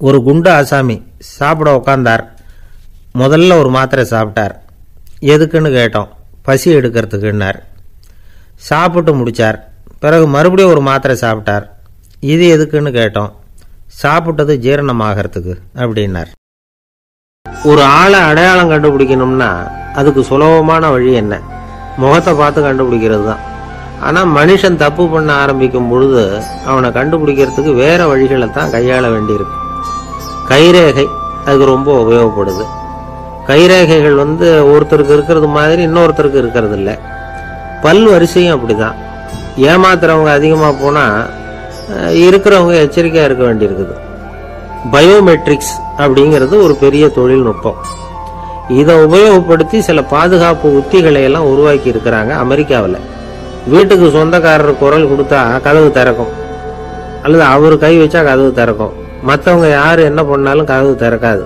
ஒரு குண்டு ஆசாமி சாப்பிட உக்காந்தார். முதல்ல ஒரு மாத்திரை சாப்பிட்டார். எதுக்குன்னு கேட்டோம். பசி எடுக்கிறதுக்குன்னார். சாப்பிட்டு முடித்தார். பிறகு மறுபடியும் ஒரு மாத்திரை சாப்பிட்டார். இது எதுக்குன்னு கேட்டோம். சாப்பிட்டது ஜீரணமாகறதுக்கு அப்படின்னார். ஒரு ஆளை அடையாளம் கண்டுபிடிக்கணும்னா அதுக்கு சுலபமான வழி என்ன? முகத்தை பார்த்து கண்டுபிடிக்கிறது தான். ஆனால் மனுஷன் தப்பு பண்ண ஆரம்பிக்கும் பொழுது அவனை கண்டுபிடிக்கிறதுக்கு வேற வழிகளை தான் கையாள வேண்டியிருக்கு. கைரேகை அதுக்கு ரொம்ப உபயோகப்படுது. கைரேகைகள் ஒருத்தருக்கு இருக்கிறது மாதிரி இன்னொருத்தருக்கு இருக்கிறது இல்லை. பல் வரிசையும் அப்படிதான். ஏமாத்துறவங்க அதிகமாக போனால் இருக்கிறவங்க எச்சரிக்கையாக இருக்க வேண்டியிருக்குது. பயோமெட்ரிக்ஸ் அப்படிங்கிறது ஒரு பெரிய தொழில்நுட்பம். இதை உபயோகப்படுத்தி சில பாதுகாப்பு உத்திகளை எல்லாம் உருவாக்கி இருக்கிறாங்க அமெரிக்காவில். வீட்டுக்கு சொந்தக்காரர் குரல் கொடுத்தா கதவு திறக்கும், அல்லது அவர் கை வச்சா கதவு திறக்கும். மற்றவங்க யார் என்ன பண்ணாலும் கதவு திறக்காது.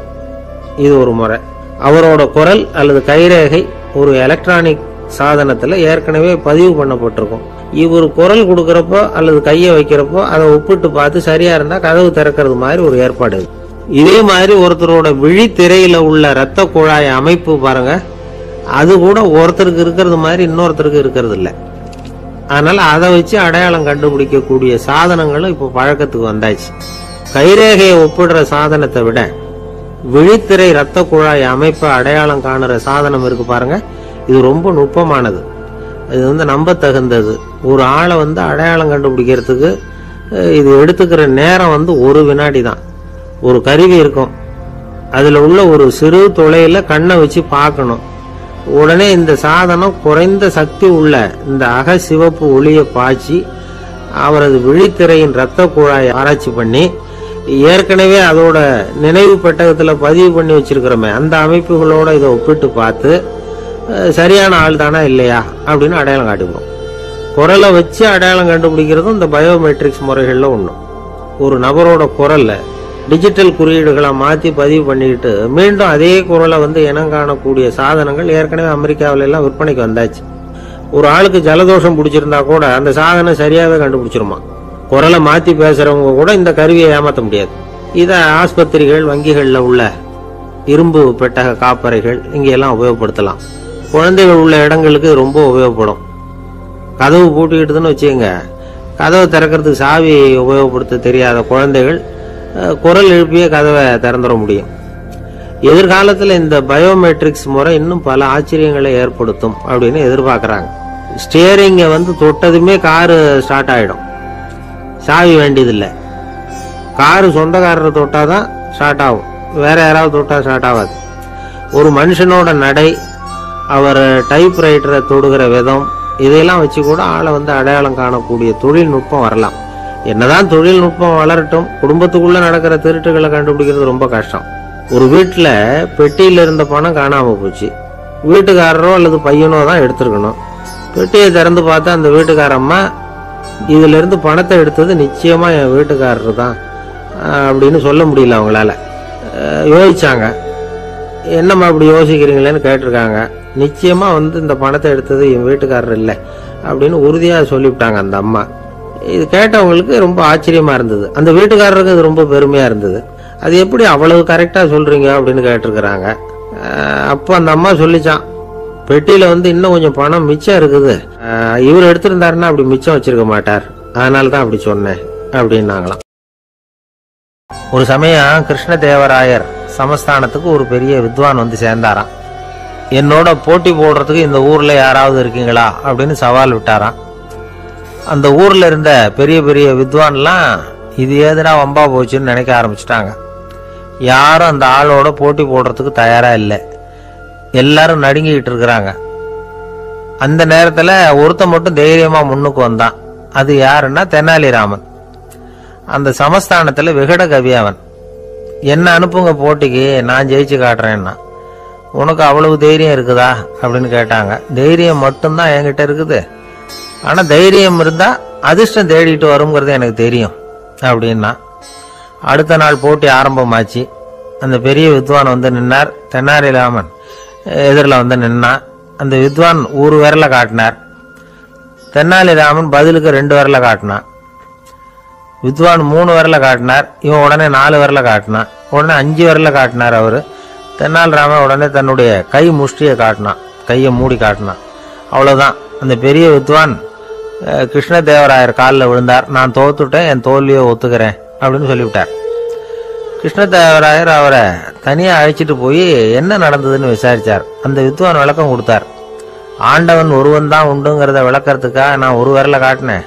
இது ஒரு முறை. அவரோட குரல் அல்லது கைரேகை ஒரு எலக்ட்ரானிக் சாதனத்தில் ஏற்கனவே பதிவு பண்ணப்பட்டிருக்கும். இவர் குரல் கொடுக்கறப்போ அல்லது கையை வைக்கிறப்போ அதை ஒப்பிட்டு பார்த்து சரியா இருந்தா கதவு திறக்கிறது மாதிரி ஒரு ஏற்பாடு. இதே மாதிரி ஒருத்தரோட விழித்திரையில உள்ள இரத்த குழாய் அமைப்பு பாருங்க, அது கூட ஒருத்தருக்கு இருக்கிறது மாதிரி இன்னொருத்தருக்கு இருக்கிறது இல்லை. அதனால அதை வச்சு அடையாளம் கண்டுபிடிக்கக்கூடிய சாதனங்களும் இப்போ பழக்கத்துக்கு வந்தாச்சு. கைரேகையை ஒப்பிடுற சாதனத்தை விட விழித்திரை இரத்த குழாய் அமைப்பை அடையாளம் காணுற சாதனம் இருக்கு பாருங்க, இது ரொம்ப நுட்பமானது. இது நம்ப தகுந்தது. ஒரு ஆளை அடையாளம் கண்டுபிடிக்கிறதுக்கு இது எடுத்துக்கிற நேரம் ஒரு வினாடி தான். ஒரு கருவி இருக்கும், அதுல உள்ள ஒரு சிறு துளையில கண்ணை வச்சு பார்க்கணும். உடனே இந்த சாதனம் குறைந்த சக்தி உள்ள இந்த அகசிவப்பு ஒளியை பாய்ச்சி அவரது விழித்திரையின் இரத்த குழாயை ஆராய்ச்சி பண்ணி ஏற்கனவே அதோட நினைவு பெட்டகத்துல பதிவு பண்ணி வச்சிருக்கிறோமே அந்த அமைப்புகளோட இதை ஒப்பிட்டு பார்த்து சரியான ஆள் தானா இல்லையா அப்படின்னு அடையாளம் காட்டிவிடும். குரலை வச்சு அடையாளம் கண்டுபிடிக்கிறதும் இந்த பயோமெட்ரிக்ஸ் முறைகள்ல ஒண்ணு. ஒரு நபரோட குரல்ல டிஜிட்டல் குறியீடுகளை மாற்றி பதிவு பண்ணிக்கிட்டு மீண்டும் அதே குரலை இனம் காணக்கூடிய சாதனங்கள் ஏற்கனவே அமெரிக்காவில எல்லாம் விற்பனைக்கு வந்தாச்சு. ஒரு ஆளுக்கு ஜலதோஷம் பிடிச்சிருந்தா கூட அந்த சாதனம் சரியாவே கண்டுபிடிச்சிருமா. குரலை மாற்றி பேசுறவங்க கூட இந்த கருவியை ஏமாற்ற முடியாது. இதை ஆஸ்பத்திரிகள், வங்கிகளில் உள்ள இரும்பு பெட்டக காப்பறைகள் இங்கெல்லாம் உபயோகப்படுத்தலாம். குழந்தைகள் உள்ள இடங்களுக்கு ரொம்ப உபயோகப்படும். கதவு பூட்டிக்கிட்டுதுன்னு வச்சுக்கோங்க, கதவை திறக்கிறதுக்கு சாவி உபயோகப்படுத்த தெரியாத குழந்தைகள் குரல் எழுப்பிய கதவை திறந்துட முடியும். எதிர்காலத்தில் இந்த பயோமெட்ரிக்ஸ் முறை இன்னும் பல ஆச்சரியங்களை ஏற்படுத்தும் அப்படின்னு எதிர்பார்க்கறாங்க. ஸ்டியரிங்கை தொட்டதுமே காரு ஸ்டார்ட் ஆயிடும், சாவி வேண்டியதில்லை. காரு சொந்தக்காரரை தொட்டாதான் ஸ்டார்ட் ஆகும், வேற யாராவது தொட்டா ஸ்டார்ட் ஆகாது. ஒரு மனுஷனோட நடை, அவர் டைப்ரைட்டரை தொடுகிற விதம், இதையெல்லாம் வச்சு கூட ஆளை அடையாளம் காணக்கூடிய தொழில்நுட்பம் வரலாம். என்னதான் தொழில்நுட்பம் வளரட்டும், குடும்பத்துக்குள்ள நடக்கிற திருட்டுகளை கண்டுபிடிக்கிறது ரொம்ப கஷ்டம். ஒரு வீட்டுல பெட்டியில இருந்த பணம் காணாம போச்சு. வீட்டுக்காரரோ அல்லது பையனோ தான் எடுத்திருக்கணும். பெட்டியை திறந்து பார்த்தா அந்த வீட்டுக்காரம்மா இதுல இருந்து பணத்தை எடுத்தது நிச்சயமா என் வீட்டுக்காரரு தான் அப்படின்னு சொல்ல முடியல அவங்களால. யோசிச்சாங்க. என்னம்மா அப்படி யோசிக்கிறீங்களேன்னு கேட்டிருக்காங்க. நிச்சயமா இந்த பணத்தை எடுத்தது என் வீட்டுக்காரர் இல்லை அப்படின்னு உறுதியா சொல்லிவிட்டாங்க அந்த அம்மா. இது கேட்டவங்களுக்கு ரொம்ப ஆச்சரியமா இருந்தது. அந்த வீட்டுக்காரருக்கு அது ரொம்ப பெருமையா இருந்தது. அது எப்படி அவ்வளவு கரெக்டா சொல்றீங்க அப்படின்னு கேட்டிருக்கிறாங்க. அப்போ அந்த அம்மா சொல்லிச்சான், பெட்டியில இன்னும் கொஞ்சம் பணம் மிச்சம் இருக்குது, இவர் எடுத்திருந்தாருன்னா அப்படி மிச்சம் வச்சிருக்க மாட்டார், அதனாலதான் அப்படி சொன்னேன் அப்படின்னாங்களாம். ஒரு சமயம் கிருஷ்ணதேவராயர் சமஸ்தானத்துக்கு ஒரு பெரிய வித்வான் சேர்ந்தாராம். என்னோட போட்டி போடுறதுக்கு இந்த ஊர்ல யாராவது இருக்கீங்களா அப்படின்னு சவால் விட்டாராம். அந்த ஊர்ல இருந்த பெரிய பெரிய வித்வான்லாம் இது ஏதுனா வம்பா போச்சுன்னு நினைக்க ஆரம்பிச்சுட்டாங்க. யாரும் அந்த ஆளோட போட்டி போடுறதுக்கு தயாரா இல்லை. எல்லாரும் நடுங்கிட்டு இருக்கிறாங்க. அந்த நேரத்துல ஒருத்த மட்டும் தைரியமா முன்னுக்கு வந்தான். அது யாருன்னா தெனாலிராமன். அந்த சமஸ்தானத்துல விகட கவி அவன். என்ன அனுப்புங்க போட்டிக்கு, நான் ஜெயிச்சு காட்டுறேன்னா. உனக்கு அவ்வளவு தைரியம் இருக்குதா அப்படின்னு கேட்டாங்க. தைரியம் மட்டும்தான் என்கிட்ட இருக்குது, ஆனா தைரியம் இருந்தா அதிர்ஷ்டம் தேடிட்டு வருங்கிறது எனக்கு தெரியும் அப்படின்னா. அடுத்த நாள் போட்டி ஆரம்பமாச்சு. அந்த பெரிய வித்வான் நின்னார். தெனாலிராமன் எதிரில் நின்னான். அந்த வித்வான் ஒரு விரலை காட்டினார். தெனாலிராமன் பதிலுக்கு 2 விரலை காட்டினான். வித்வான் 3 விரல காட்டினார். இவன் உடனே 4 விரல காட்டினான். உடனே 5 விரல காட்டினார் அவர். தென்னாலிராமன் உடனே தன்னுடைய கை முஷ்டியை காட்டினான், கையை மூடி காட்டினான். அவ்வளோதான். அந்த பெரிய வித்வான் கிருஷ்ணதேவராயர் காலில் விழுந்தார். நான் தோத்துட்டேன், என் தோல்வியை ஒத்துக்கிறேன் அப்படின்னு சொல்லிவிட்டார். கிருஷ்ணதேவராயர் அவரை தனியாக அழைச்சிட்டு போய் என்ன நடந்ததுன்னு விசாரித்தார். அந்த வித்வான் விளக்கம் கொடுத்தார். ஆண்டவன் ஒருவன் தான் உண்டுங்கிறத விளக்கறதுக்காக நான் ஒரு விரலை காட்டினேன்.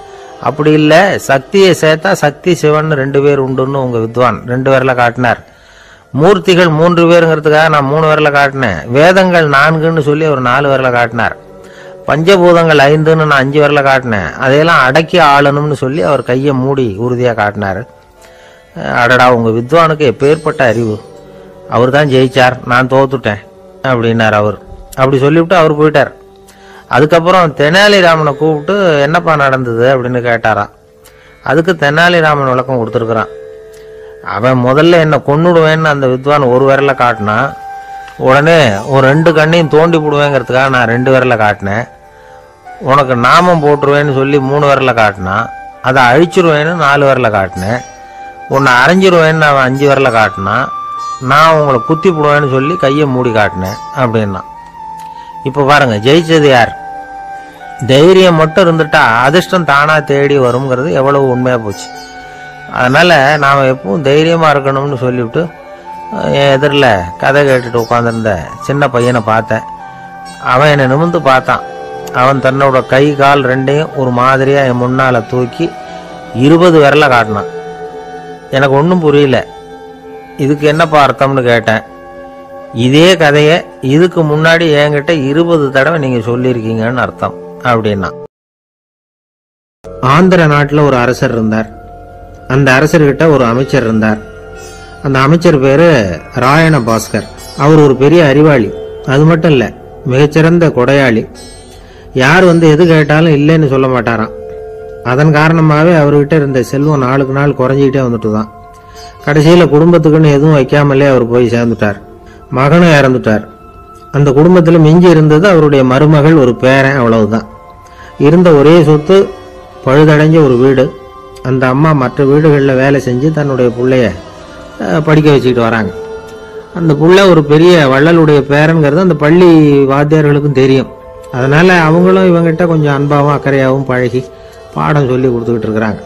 அப்படி இல்லை, சக்தியை சேர்த்தா சக்தி சிவன் 2 பேர் உண்டுன்னு உங்கள் வித்வான் 2 விரலை காட்டினார். மூர்த்திகள் 3 பேருங்கிறதுக்காக நான் 3 விரலை காட்டினேன். வேதங்கள் 4ன்னு சொல்லி அவர் 4 விரலை காட்டினார். பஞ்சபூதங்கள் 5ன்னு நான் 5 விரலை காட்டினேன். அதையெல்லாம் அடக்கி ஆளணும்னு சொல்லி அவர் கையை மூடி உறுதியாக காட்டினார். அடடா, உங்கள் வித்வானுக்கு எப்பேற்பட்ட அறிவு! அவர் தான் ஜெயிச்சார், நான் தோத்துட்டேன் அப்படின்னார் அவர். அப்படி சொல்லிவிட்டு அவர் போயிட்டார். அதுக்கப்புறம் தெனாலிராமனை கூப்பிட்டு என்னப்பா நடந்தது அப்படின்னு கேட்டாராம். அதுக்கு தெனாலிராமன் விளக்கம் கொடுத்துருக்குறான். அவன் முதல்ல என்னை கொன்னுடுவேன்னு அந்த வித்வான் 1 விரலை காட்டினான். உடனே ஒரு 2 கண்ணையும் தோண்டி போடுவேங்கிறதுக்காக நான் 2 விரலை காட்டினேன். உனக்கு நாமம் போட்டுருவேன்னு சொல்லி 3 விரலை காட்டினான். அதை அழிச்சிருவேன்னு 4 விரலை காட்டினேன். உன்னை அரைஞ்சிருவேன்னு அவன் 5 விரலை காட்டினான். நான் உங்களை குத்தி போடுவேன்னு சொல்லி கையை மூடி காட்டினேன் அப்படின்னா. இப்போ பாருங்க, ஜெயிச்சது யார்? தைரியம் மட்டும் இருந்துட்டா அதிர்ஷ்டம் தானா தேடி வருங்கிறது எவ்வளவு உண்மையாக போச்சு. அதனால் நாம் எப்பவும் தைரியமாக இருக்கணும்னு சொல்லிவிட்டு என் எதிரில் கதை கேட்டுட்டு உட்காந்துருந்த சின்ன பையனை பார்த்தேன். அவன் என்னை நிமிர்ந்து பார்த்தான். அவன் தன்னோட கை கால் 2ஐயும் ஒரு மாதிரியாக என் முன்னால் தூக்கி 20 விரலை காட்டினான். எனக்கு ஒன்றும் புரியல. இதுக்கு என்னப்பா அர்த்தம்னு கேட்டேன். இதே கதையை இதுக்கு முன்னாடி என்கிட்ட 20 தடவை நீங்கள் சொல்லியிருக்கீங்கன்னு அர்த்தம் அப்படின்னா. ஆந்திர நாட்டில் ஒரு அரசர் இருந்தார். அந்த அரசர்கிட்ட ஒரு அமைச்சர் இருந்தார். அந்த அமைச்சர் பேரு ராயண பாஸ்கர். அவர் ஒரு பெரிய அறிவாளி. அது மட்டும் இல்லை, மிகச்சிறந்த கொடையாளி. யார் எது கேட்டாலும் இல்லைன்னு சொல்ல மாட்டாராம். அதன் காரணமாகவே அவர்கிட்ட இருந்த செல்வம் நாளுக்கு நாள் குறைஞ்சிக்கிட்டே வந்துட்டு தான். கடைசியில் குடும்பத்துக்குன்னு எதுவும் வைக்காமலே அவர் போய் சேர்ந்துட்டார். மகனும் இறந்துட்டார். அந்த குடும்பத்தில் மிஞ்சி இருந்தது அவருடைய மருமகள், ஒரு பேரன், அவ்வளவுதான். இருந்த ஒரே சொத்து பழுதடைஞ்ச ஒரு வீடு. அந்த அம்மா மற்ற வீடுகளில் வேலை செஞ்சு தன்னுடைய பிள்ளைய படிக்க வச்சுக்கிட்டு வராங்க. அந்த பிள்ளை ஒரு பெரிய வள்ளலுடைய பேரன்கிறது அந்த பள்ளி வாத்தியார்களுக்கும் தெரியும். அதனால் அவங்களும் இவங்கிட்ட கொஞ்சம் அன்பாகவும் அக்கறையாகவும் பழகி பாடம் சொல்லி கொடுத்துக்கிட்டு இருக்கிறாங்க.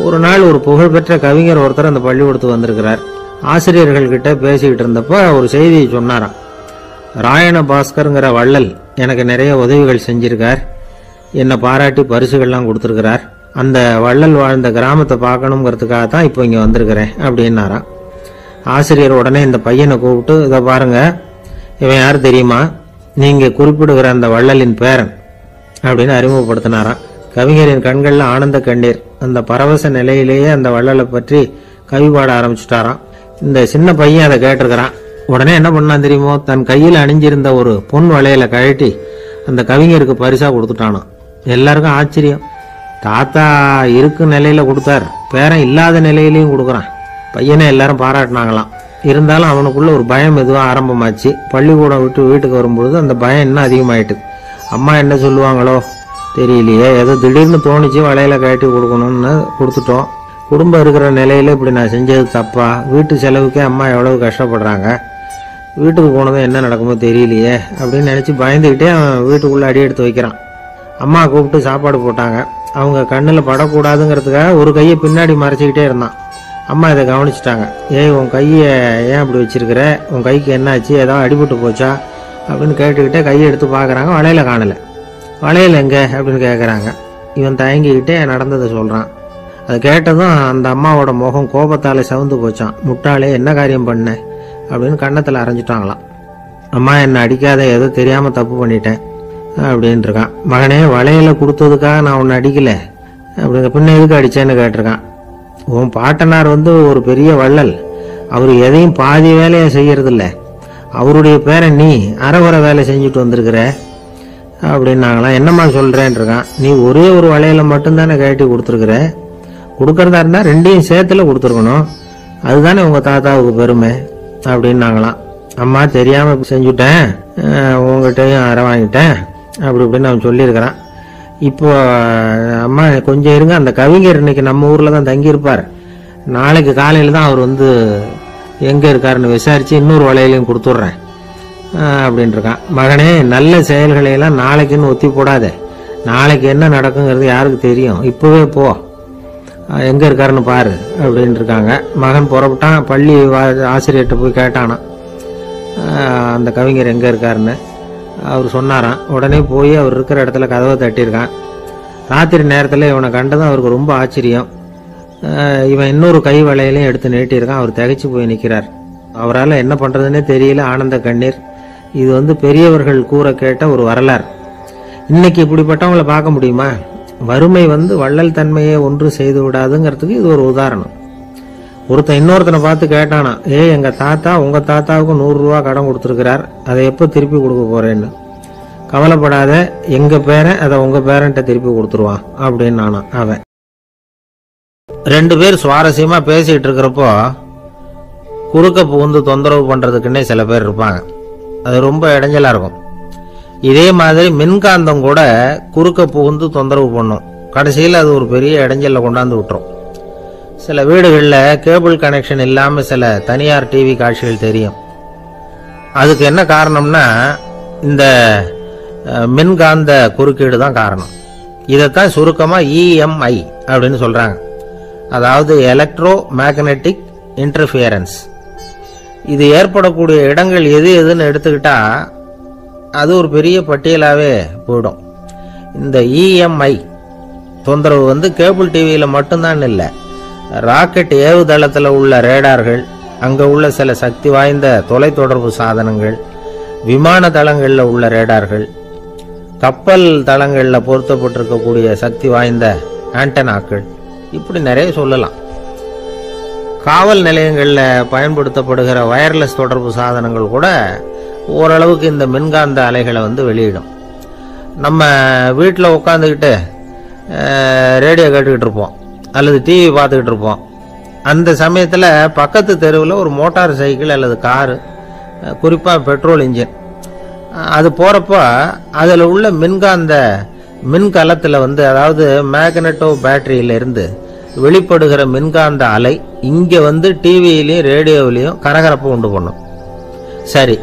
ஒரு நாள் ஒரு புகழ்பெற்ற கவிஞர் ஒருத்தர் அந்த பள்ளிக்கூடத்துக்கு வந்திருக்கிறார். ஆசிரியர்கள்கிட்ட பேசிக்கிட்டு இருந்தப்போ ஒரு செய்தியை சொன்னாராம். ராயண பாஸ்கருங்கிற வள்ளல் எனக்கு நிறைய உதவிகள் செஞ்சிருக்கார், என்னை பாராட்டி பரிசுகள்லாம் கொடுத்துருக்கிறார். அந்த வள்ளல் வாழ்ந்த கிராமத்தை பார்க்கணுங்கிறதுக்காக தான் இப்போ இங்கே வந்திருக்கிறேன் அப்படின்னாராம். ஆசிரியர் உடனே இந்த பையனை கூப்பிட்டு, இதை பாருங்க, இவன் யார் தெரியுமா? நீங்கள் குறிப்பிடுகிற அந்த வள்ளலின் பேரன் அப்படின்னு அறிமுகப்படுத்தினாராம். கவிஞரின் கண்களில் ஆனந்த கண்ணீர். அந்த பரவச நிலையிலேயே அந்த வள்ளலை பற்றி கவி பாட ஆரம்பிச்சுட்டாராம். இந்த சின்ன பையன் அதை கேட்டிருக்கிறான். உடனே என்ன பண்ணான் தெரியுமோ? தன் கையில் அணிஞ்சிருந்த ஒரு பொன் வளையல கழட்டி அந்த கவிஞருக்கு பரிசா கொடுத்துட்டானான். எல்லாருக்கும் ஆச்சரியம். தாத்தா இருக்கும் நிலையில கொடுத்தார், பேரன் இல்லாத நிலையிலையும் கொடுக்குறான். பையனை எல்லாரும் பாராட்டினாங்களாம். இருந்தாலும் அவனுக்குள்ள ஒரு பயம் எதுவும் ஆரம்பமாச்சு. பள்ளிக்கூடம் விட்டு வீட்டுக்கு வரும்பொழுது அந்த பயம் இன்னும் அதிகமாயிட்டு. அம்மா என்ன சொல்லுவாங்களோ தெரியலையே, ஏதோ திடீர்னு தோணிச்சு வளையல கழட்டி கொடுக்கணும்னு கொடுத்துட்டோம். குடும்பம் இருக்கிற நிலையில இப்படி நான் செஞ்சது தப்பா? வீட்டு செலவுக்கே அம்மா எவ்வளவு கஷ்டப்படுறாங்க, வீட்டுக்கு போனதும் என்ன நடக்குமோ தெரியலையே அப்படின்னு நினச்சி பயந்துக்கிட்டே அவன் வீட்டுக்குள்ளே அடி எடுத்து வைக்கிறான். அம்மா கூப்பிட்டு சாப்பாடு போட்டாங்க. அவங்க கண்ணில் படக்கூடாதுங்கிறதுக்காக ஒரு கையை பின்னாடி மறைச்சிக்கிட்டே இருந்தான். அம்மா இதை கவனிச்சிட்டாங்க. ஏய், உன் கையை ஏன் அப்படி வச்சிருக்கிற? உன் கைக்கு என்னாச்சு? ஏதாவது அடிபட்டு போச்சா அப்படின்னு கேட்டுக்கிட்டே கையை எடுத்து பார்க்குறாங்க. வளையல காணலை. வளையல் எங்கே அப்படின்னு கேட்குறாங்க. இவன் தயங்கிக்கிட்டே நடந்ததை சொல்கிறான். அதை கேட்டதும் அந்த அம்மாவோட முகம் கோபத்தால் சவுந்து போச்சான். முட்டாளே, என்ன காரியம் பண்ண அப்படின்னு கன்னத்தில் அரைஞ்சிட்டாங்களாம். அம்மா, என்னை அடிக்காத, ஏதோ தெரியாமல் தப்பு பண்ணிட்டேன் அப்படின்னு இருக்கான். மகனே, வளையல கொடுத்ததுக்காக நான் உன்னை அடிக்கல, அப்படிங்க பின்ன எதுக்கு அடித்தேன்னு கேட்டிருக்கான். உன் பாட்டனார் ஒரு பெரிய வள்ளல், அவர் எதையும் பாதி வேலையை செய்யறதில்ல. அவருடைய பேரை நீ அரைகுறை வேலை செஞ்சுட்டு வந்திருக்கிற அப்படின்னாங்களாம். என்னம்மா சொல்கிறேன் இருக்கான். நீ ஒரே ஒரு வளையலை மட்டும்தானே கழட்டி கொடுத்துருக்குற. கொடுக்கறதா இருந்தால் 2ஐயும் சேர்த்துல கொடுத்துருக்கணும், அதுதானே உங்கள் தாத்தாவுக்கு பெருமை அப்படின்னாங்களாம். அம்மா, தெரியாமல் செஞ்சுட்டேன், உங்கள்கிட்டையும் அரை வாங்கிட்டேன் அப்படி இப்படின்னு அவன் சொல்லியிருக்கிறான். இப்போ அம்மா கொஞ்சம் இருங்க, அந்த கவிஞர் இன்னைக்கு நம்ம ஊரில் தான் தங்கியிருப்பார், நாளைக்கு காலையில் தான் அவர் வந்து எங்கே இருக்காருன்னு விசாரித்து இன்னொரு வலையிலையும் கொடுத்துட்றேன் அப்படின்ட்டுருக்கான். மகனே, நல்ல செயல்களையெல்லாம் நாளைக்குன்னு ஒத்தி போடாத, நாளைக்கு என்ன நடக்குங்கிறது யாருக்கு தெரியும், இப்போவே போ, எங்கே இருக்காருன்னு பாரு அப்படின்ட்டு இருக்காங்க. மகன் புறப்பட்டான், பள்ளி ஆசிரியர்கிட்ட போய் கேட்டானான் அந்த கவிஞர் எங்கே இருக்காருன்னு. அவர் சொன்னாராம். உடனே போய் அவர் இருக்கிற இடத்துல கதவை தட்டியிருக்கான். ராத்திரி நேரத்தில் இவனை கண்டதும் அவருக்கு ரொம்ப ஆச்சரியம். இவன் இன்னொரு கை வளையலையும் எடுத்து நீட்டியிருக்கான். அவர் திகைச்சு போய் நிற்கிறார். அவரால் என்ன பண்ணுறதுன்னே தெரியல, ஆனந்த கண்ணீர். இது வந்து பெரியவர்கள் கூற கேட்ட ஒரு வரலாறு. இன்னைக்கு இப்படிப்பட்டவங்களை பார்க்க முடியுமா? வறுமை வந்து வள்ளல் தன்மையை ஒன்று செய்து விடாதுங்கிறதுக்கு இது ஒரு உதாரணம். ஒருத்தன் இன்னொருத்தனை பார்த்து கேட்டானா, எங்க தாத்தா உங்க தாத்தாவுக்கு 100 ரூபா கடன் கொடுத்துருக்கிறார், அதை எப்போ திருப்பி கொடுக்க போறேன்னு. கவலைப்படாத, எங்க பேரன் அதை உங்க பேரன்ட்ட திருப்பி கொடுத்துருவான் அப்படின்னு நானா அவன். 2 பேர் சுவாரஸ்யமா பேசிட்டு இருக்கிறப்போ குறுக்க புகுந்து தொந்தரவு பண்றதுக்குன்னே சில பேர் இருப்பாங்க. அது ரொம்ப இடைஞ்சலா இருக்கும். இதே மாதிரி மின்காந்தம் கூட குறுக்க புகுந்து தொந்தரவு பண்ணும். கடைசியில் அது ஒரு பெரிய இடைஞ்சல கொண்டாந்து விட்டுரும். சில வீடுகளில் கேபிள் கனெக்ஷன் இல்லாமல் சில தனியார் டிவி காட்சிகள் தெரியும். அதுக்கு என்ன காரணம்னா இந்த மின்காந்த குறுக்கீடு தான் காரணம். இதைத்தான் சுருக்கமாக இஎம்ஐ அப்படின்னு சொல்கிறாங்க. அதாவது எலக்ட்ரோ மேக்னெட்டிக் இன்டர்ஃபியரன்ஸ். இது ஏற்படக்கூடிய இடங்கள் எது எதுன்னு எடுத்துக்கிட்டா அது ஒரு பெரிய பட்டியலாகவே போயிடும். இந்த இஎம்ஐ தொந்தரவு வந்து கேபிள் டிவியில் மட்டும்தான் இல்லை, ராக்கெட் ஏவுதளத்தில் உள்ள ரேடார்கள், அங்கே உள்ள சில சக்தி வாய்ந்த தொலைத்தொடர்பு சாதனங்கள், விமான தளங்களில் உள்ள ரேடார்கள், கப்பல் தளங்களில் பொருத்தப்பட்டிருக்கக்கூடிய சக்தி வாய்ந்த ஆண்டனாக்கள், இப்படி நிறைய சொல்லலாம். காவல் நிலையங்களில் பயன்படுத்தப்படுகிற வயர்லெஸ் தொடர்பு சாதனங்கள் கூட ஓரளவுக்கு இந்த மின்காந்த அலைகளை வந்து வெளியிடும். நம்ம வீட்டில் உட்காந்துக்கிட்டு ரேடியோ கேட்டுக்கிட்டு இருப்போம் அல்லது டிவி பார்த்துக்கிட்டு இருப்போம். அந்த சமயத்தில் பக்கத்து தெருவில் ஒரு மோட்டார் சைக்கிள் அல்லது காரு, குறிப்பாக பெட்ரோல் இன்ஜின், அது போகிறப்போ அதில் உள்ள மின்கலத்தில் வந்து, அதாவது மேக்னெட்டோ பேட்டரியிலிருந்து வெளிப்படுகிற மின்காந்த அலை இங்கே வந்து டிவியிலையும் ரேடியோவிலையும் கரகரப்பை உண்டு பண்ணும். சரி,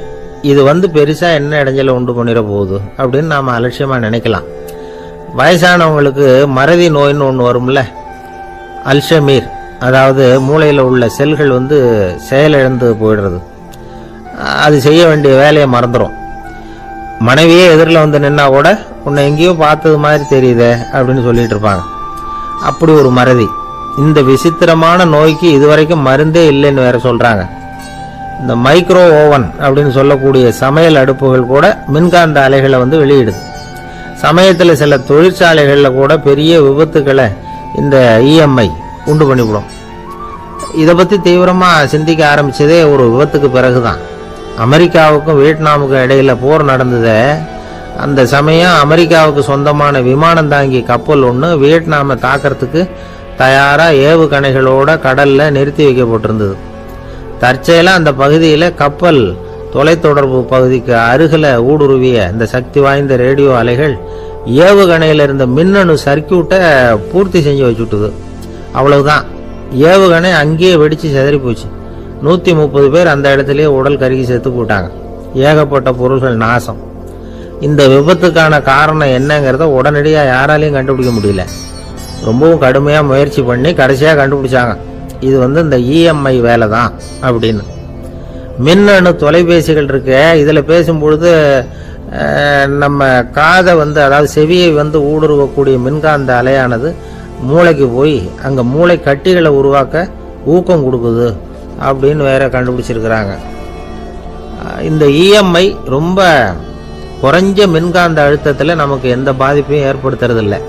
இது வந்து பெருசாக என்ன இடைஞ்சலை உண்டு பண்ணிட போகுது அப்படின்னு நாம் அலட்சியமாக நினைக்கலாம். வயசானவங்களுக்கு மறதி நோயின்னு ஒன்று வரும்ல, அல்ஷமீர், அதாவது மூளையில் உள்ள செல்கள் வந்து செயலிழந்து போயிடுறது, அது செய்ய வேண்டிய வேலையை மறந்துடும். மனைவியே எதிரில் வந்து நின்னா கூட உன்னை எங்கேயோ பார்த்தது மாதிரி தெரியுதே அப்படின்னு சொல்லிட்டு இருப்பாங்க. அப்படி ஒரு மறதி. இந்த விசித்திரமான நோய்க்கு இதுவரைக்கும் மருந்தே இல்லைன்னு வேற சொல்றாங்க. இந்த மைக்ரோ ஓவன் அப்படின்னு சொல்லக்கூடிய சமையல் அடுப்புகள் கூட மின்காந்த அலைகளை வந்து வெளியிடுது. சமயத்தில் சில தொழிற்சாலைகளில் கூட பெரிய விபத்துக்களை இந்த இஎம்ஐ உண்டு பண்ணிவிடும். இதை பற்றி தீவிரமாக சிந்திக்க ஆரம்பித்ததே ஒரு விபத்துக்கு பிறகுதான். அமெரிக்காவுக்கும் வியட்நாமுக்கும் இடையில போர் நடந்தது. அந்த சமயம் அமெரிக்காவுக்கு சொந்தமான விமானம் தாங்கி கப்பல் ஒன்று வியட்நாமை தாக்கிறதுக்கு தயாராக ஏவுகணைகளோட கடலில் நிறுத்தி வைக்கப்பட்டிருந்தது. தற்செயலாக அந்த பகுதியில் கப்பல் தொலைத்தொடர்பு பகுதிக்கு அருகில் ஊடுருவிய இந்த சக்தி வாய்ந்த ரேடியோ அலைகள் ஏவுகணையில் இருந்த மின்னணு சர்க்கியூட்டை பூர்த்தி செஞ்சு வச்சுட்டுது. அவ்வளவுதான், ஏவுகணை அங்கேயே வெடித்து சிதறி போச்சு. 130 பேர் அந்த இடத்துலயே உடல் கருகி செத்து போட்டாங்க. ஏகப்பட்ட பொருள்கள் நாசம். இந்த விபத்துக்கான காரணம் என்னங்கிறத உடனடியாக யாராலையும் கண்டுபிடிக்க முடியல. ரொம்பவும் கடுமையாக முயற்சி பண்ணி கடைசியாக கண்டுபிடிச்சாங்க, இது வந்து இந்த இஎம்ஐ வேலை தான் அப்படின்னு. மின்னணு தொலைபேசிகள் இருக்கு, இதில் பேசும்பொழுது நம்ம காதை வந்து, அதாவது செவியை வந்து ஊடுருவக்கூடிய மின்காந்த அலையானது மூளைக்கு போய் அங்கே மூளை கட்டிகளை உருவாக்க ஊக்கம் கொடுக்குது அப்படின்னு வேற கண்டுபிடிச்சிருக்கிறாங்க. இந்த இஎம்ஐ ரொம்ப குறைஞ்ச மின்காந்த அழுத்தத்தில் நமக்கு எந்த பாதிப்பையும் ஏற்படுத்துறதில்லை.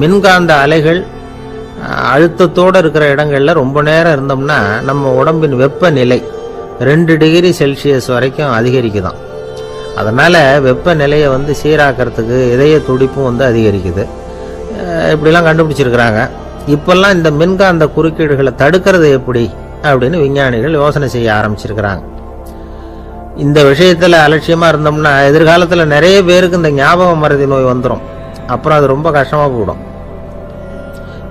மின்காந்த அலைகள் அழுத்தத்தோடு இருக்கிற இடங்களில் ரொம்ப நேரம் இருந்தோம்னா நம்ம உடம்பின் வெப்பநிலை 2 டிகிரி செல்சியஸ் வரைக்கும் அதிகரிக்குதான். அதனால் வெப்பநிலையை வந்து சீராக்கிறதுக்கு இதய துடிப்பும் வந்து அதிகரிக்குது. இப்படிலாம் கண்டுபிடிச்சிருக்கிறாங்க. இப்பெல்லாம் இந்த மின்காந்த குறுக்கீடுகளை தடுக்கிறது எப்படி அப்படின்னு விஞ்ஞானிகள் யோசனை செய்ய ஆரம்பிச்சிருக்கிறாங்க. இந்த விஷயத்தில் அலட்சியமாக இருந்தோம்னா எதிர்காலத்தில் நிறைய பேருக்கு இந்த ஞாபக மறதி நோய் வந்துடும். அப்புறம் அது ரொம்ப கஷ்டமாக போயிடும்.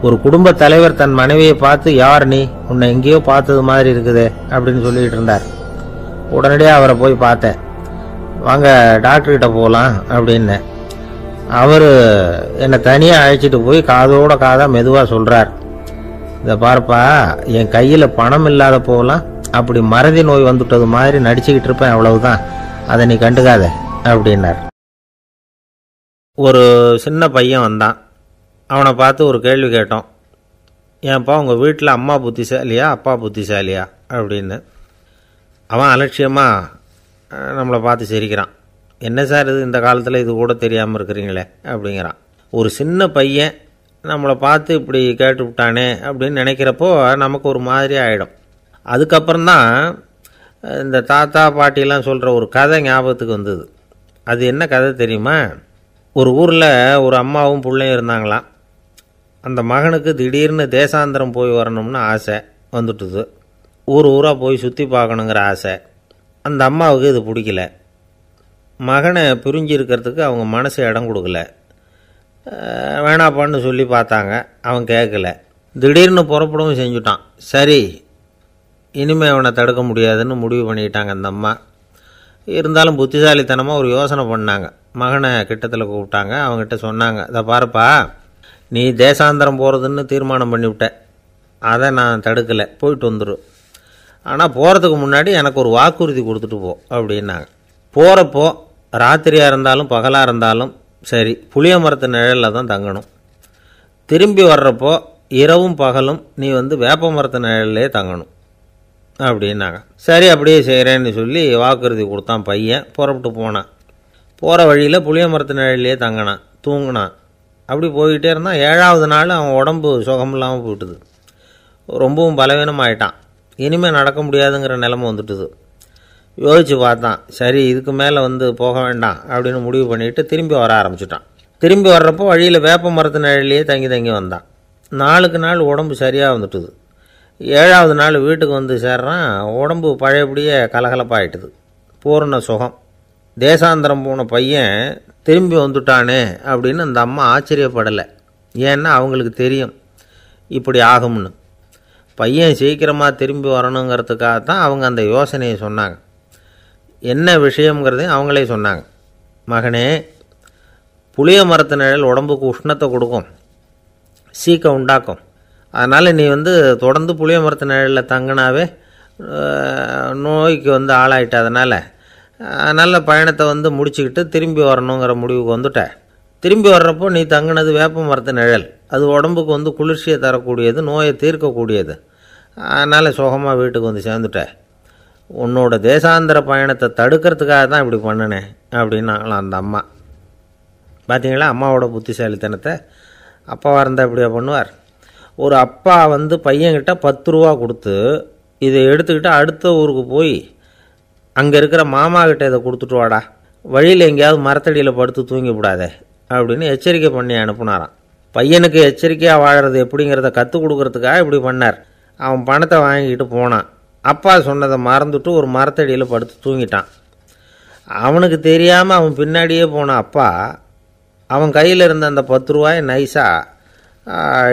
ஒரு குடும்ப தலைவர் தன் மனைவியை பார்த்து, யார் நீ, உன்னை எங்கேயோ பார்த்தது மாதிரி இருக்குதே அப்படின்னு சொல்லிட்டு இருந்தார். உடனடியாக அவரை போய் பார்த்தேன். வாங்க டாக்டர்கிட்ட போகலாம் அப்படின்னு. அவர் என்னை தனியாக அழைச்சிட்டு போய் காதோட காதாக மெதுவாக சொல்கிறார், இதை பார்ப்பா, என் கையில் பணம் இல்லாத போகலாம், அப்படி மறதி நோய் வந்துட்டது மாதிரி நடிச்சுக்கிட்டு இருப்பேன், அவ்வளவுதான், அதை நீ கண்டுக்காத அப்படின்னார். ஒரு சின்ன பையன் வந்தான். அவனை பார்த்து ஒரு கேள்வி கேட்டோம். ஏன்ப்பா உங்கள் வீட்டில் அம்மா புத்திசாலியா அப்பா புத்திசாலியா அப்படின்னு. அவன் அலட்சியமாக நம்மளை பார்த்து சிரிக்கிறான். என்ன சார் இது, இந்த காலத்தில் இது கூட தெரியாமல் இருக்கிறீங்களே அப்படிங்கிறான். ஒரு சின்ன பையன் நம்மளை பார்த்து இப்படி கேட்டு விட்டானே அப்படின்னு நினைக்கிறப்போ நமக்கு ஒரு மாதிரி ஆகிடும். அதுக்கப்புறம்தான் இந்த தாத்தா பாட்டிலாம் சொல்கிற ஒரு கதை ஞாபகத்துக்கு வந்தது. அது என்ன கதை தெரியுமா? ஒரு ஊரில் ஒரு அம்மாவும் பிள்ளையும் இருந்தாங்களாம். அந்த மகனுக்கு திடீர்னு தேசாந்திரம் போய் வரணும்னு ஆசை வந்துட்டுது. ஊராக போய் சுற்றி பார்க்கணுங்கிற ஆசை. அந்த அம்மாவுக்கு இது பிடிக்கல. மகனை பிரிஞ்சு இருக்கிறதுக்கு அவங்க மனசு இடம் கொடுக்கல. வேணாப்பான்னு சொல்லி பார்த்தாங்க, அவன் கேட்கல. திடீர்னு புறப்படவும் செஞ்சுட்டான். சரி, இனிமேல் அவனை தடுக்க முடியாதுன்னு முடிவு பண்ணிட்டாங்க அந்த அம்மா. இருந்தாலும் புத்திசாலித்தனமாக ஒரு யோசனை பண்ணாங்க. மகனை கிட்டத்தில் கூப்பிட்டாங்க. அவங்ககிட்ட சொன்னாங்க, இதை பாருப்பா, நீ தேசாந்திரம் போகிறதுன்னு தீர்மானம் பண்ணிவிட்ட, அதை நான் தடுக்கலை, போயிட்டு வந்துடும். ஆனால் போகிறதுக்கு முன்னாடி எனக்கு ஒரு வாக்குறுதி கொடுத்துட்டு போ அப்படின்னாங்க. போகிறப்போ ராத்திரியாக இருந்தாலும் பகலாக இருந்தாலும் சரி, புளிய மரத்து நிழலில் தான் தங்கணும். திரும்பி வர்றப்போ இரவும் பகலும் நீ வேப்ப மரத்து நிழல்லே தங்கணும் அப்படின்னாங்க. சரி, அப்படியே செய்கிறேன்னு சொல்லி வாக்குறுதி கொடுத்தான் பையன். புறப்பட்டு போனான். போகிற வழியில் புளிய மரத்து நிழல்லே தங்கினான், தூங்கினான். அப்படி போய்கிட்டே இருந்தான். 7வது நாள் அவன் உடம்பு சுகமில்லாமல் போயிட்டுது. ரொம்பவும் பலவீனமாயிட்டான். இனிமேல் நடக்க முடியாதுங்கிற நிலைமை வந்துட்டுது. யோசித்து பார்த்தான். சரி, இதுக்கு மேலே போக வேண்டாம் அப்படின்னு முடிவு பண்ணிவிட்டு திரும்பி வர ஆரம்பிச்சிட்டான். திரும்பி வர்றப்போ வழியில் வேப்ப மரத்து நிழல்லையே தங்கி வந்தான். நாளுக்கு நாள் உடம்பு சரியாக வந்துட்டுது. 7வது நாள் வீட்டுக்கு சேர்றான். உடம்பு பழையபடியே கலகலப்பாயிட்டுது. பூர்ண சுகம். தேசாந்திரம் போன பையன் திரும்பி வந்துட்டானே அப்படின்னு அந்த அம்மா ஆச்சரியப்படலை. ஏன்னா அவங்களுக்கு தெரியும் இப்படி ஆகும்னு. பையன் சீக்கிரமாக திரும்பி வரணுங்கிறதுக்காகத்தான் அவங்க அந்த யோசனையை சொன்னாங்க. என்ன விஷயங்கிறதையும் அவங்களே சொன்னாங்க. மகனே, புளிய மரத்து நிழல் உடம்புக்கு உஷ்ணத்தை கொடுக்கும், சீக்கம் உண்டாக்கும். அதனால் நீ தொடர்ந்து புளிய மரத்து நிழலில் தங்கினாவே நோய்க்கு ஆளாயிட்ட. அதனால் பயணத்தை முடிச்சுக்கிட்டு திரும்பி வரணுங்கிற முடிவுக்கு வந்துட்ட. திரும்பி வர்றப்போ நீ தங்கினது வேப்ப மரத்து நிழல். அது உடம்புக்கு குளிர்ச்சியை தரக்கூடியது, நோயை தீர்க்கக்கூடியது. அதனால் சுகமாக வீட்டுக்கு சேர்ந்துட்ட. உன்னோட தேசாந்திர பயணத்தை தடுக்கிறதுக்காக தான் இப்படி பண்ணினேன் அப்படின்னாங்களாம் அந்த அம்மா. பார்த்தீங்களா அம்மாவோட புத்திசாலித்தனத்தை? அப்பாவாக இருந்தால் இப்படியா பண்ணுவார்? ஒரு அப்பா பையன்கிட்ட 10 ரூபா கொடுத்து, இதை எடுத்துக்கிட்டு அடுத்த ஊருக்கு போய் அங்கே இருக்கிற மாமா கிட்ட இதை கொடுத்துட்டு வாடா, வழியில் எங்கேயாவது மரத்தடியில் படுத்து தூங்கி விடாதே அப்படின்னு எச்சரிக்கை பண்ணி அனுப்புனாராம். பையனுக்கு எச்சரிக்கையாக வாழறது எப்படிங்கிறத கற்றுக் கொடுக்கறதுக்காக இப்படி பண்ணார். அவன் பணத்தை வாங்கிக்கிட்டு போனான். அப்பா சொன்னதை மறந்துட்டு ஒரு மரத்தடியில் படுத்து தூங்கிட்டான். அவனுக்கு தெரியாமல் அவன் பின்னாடியே போன அப்பா அவன் கையில் இருந்த அந்த 10 ரூபாயை நைஸாக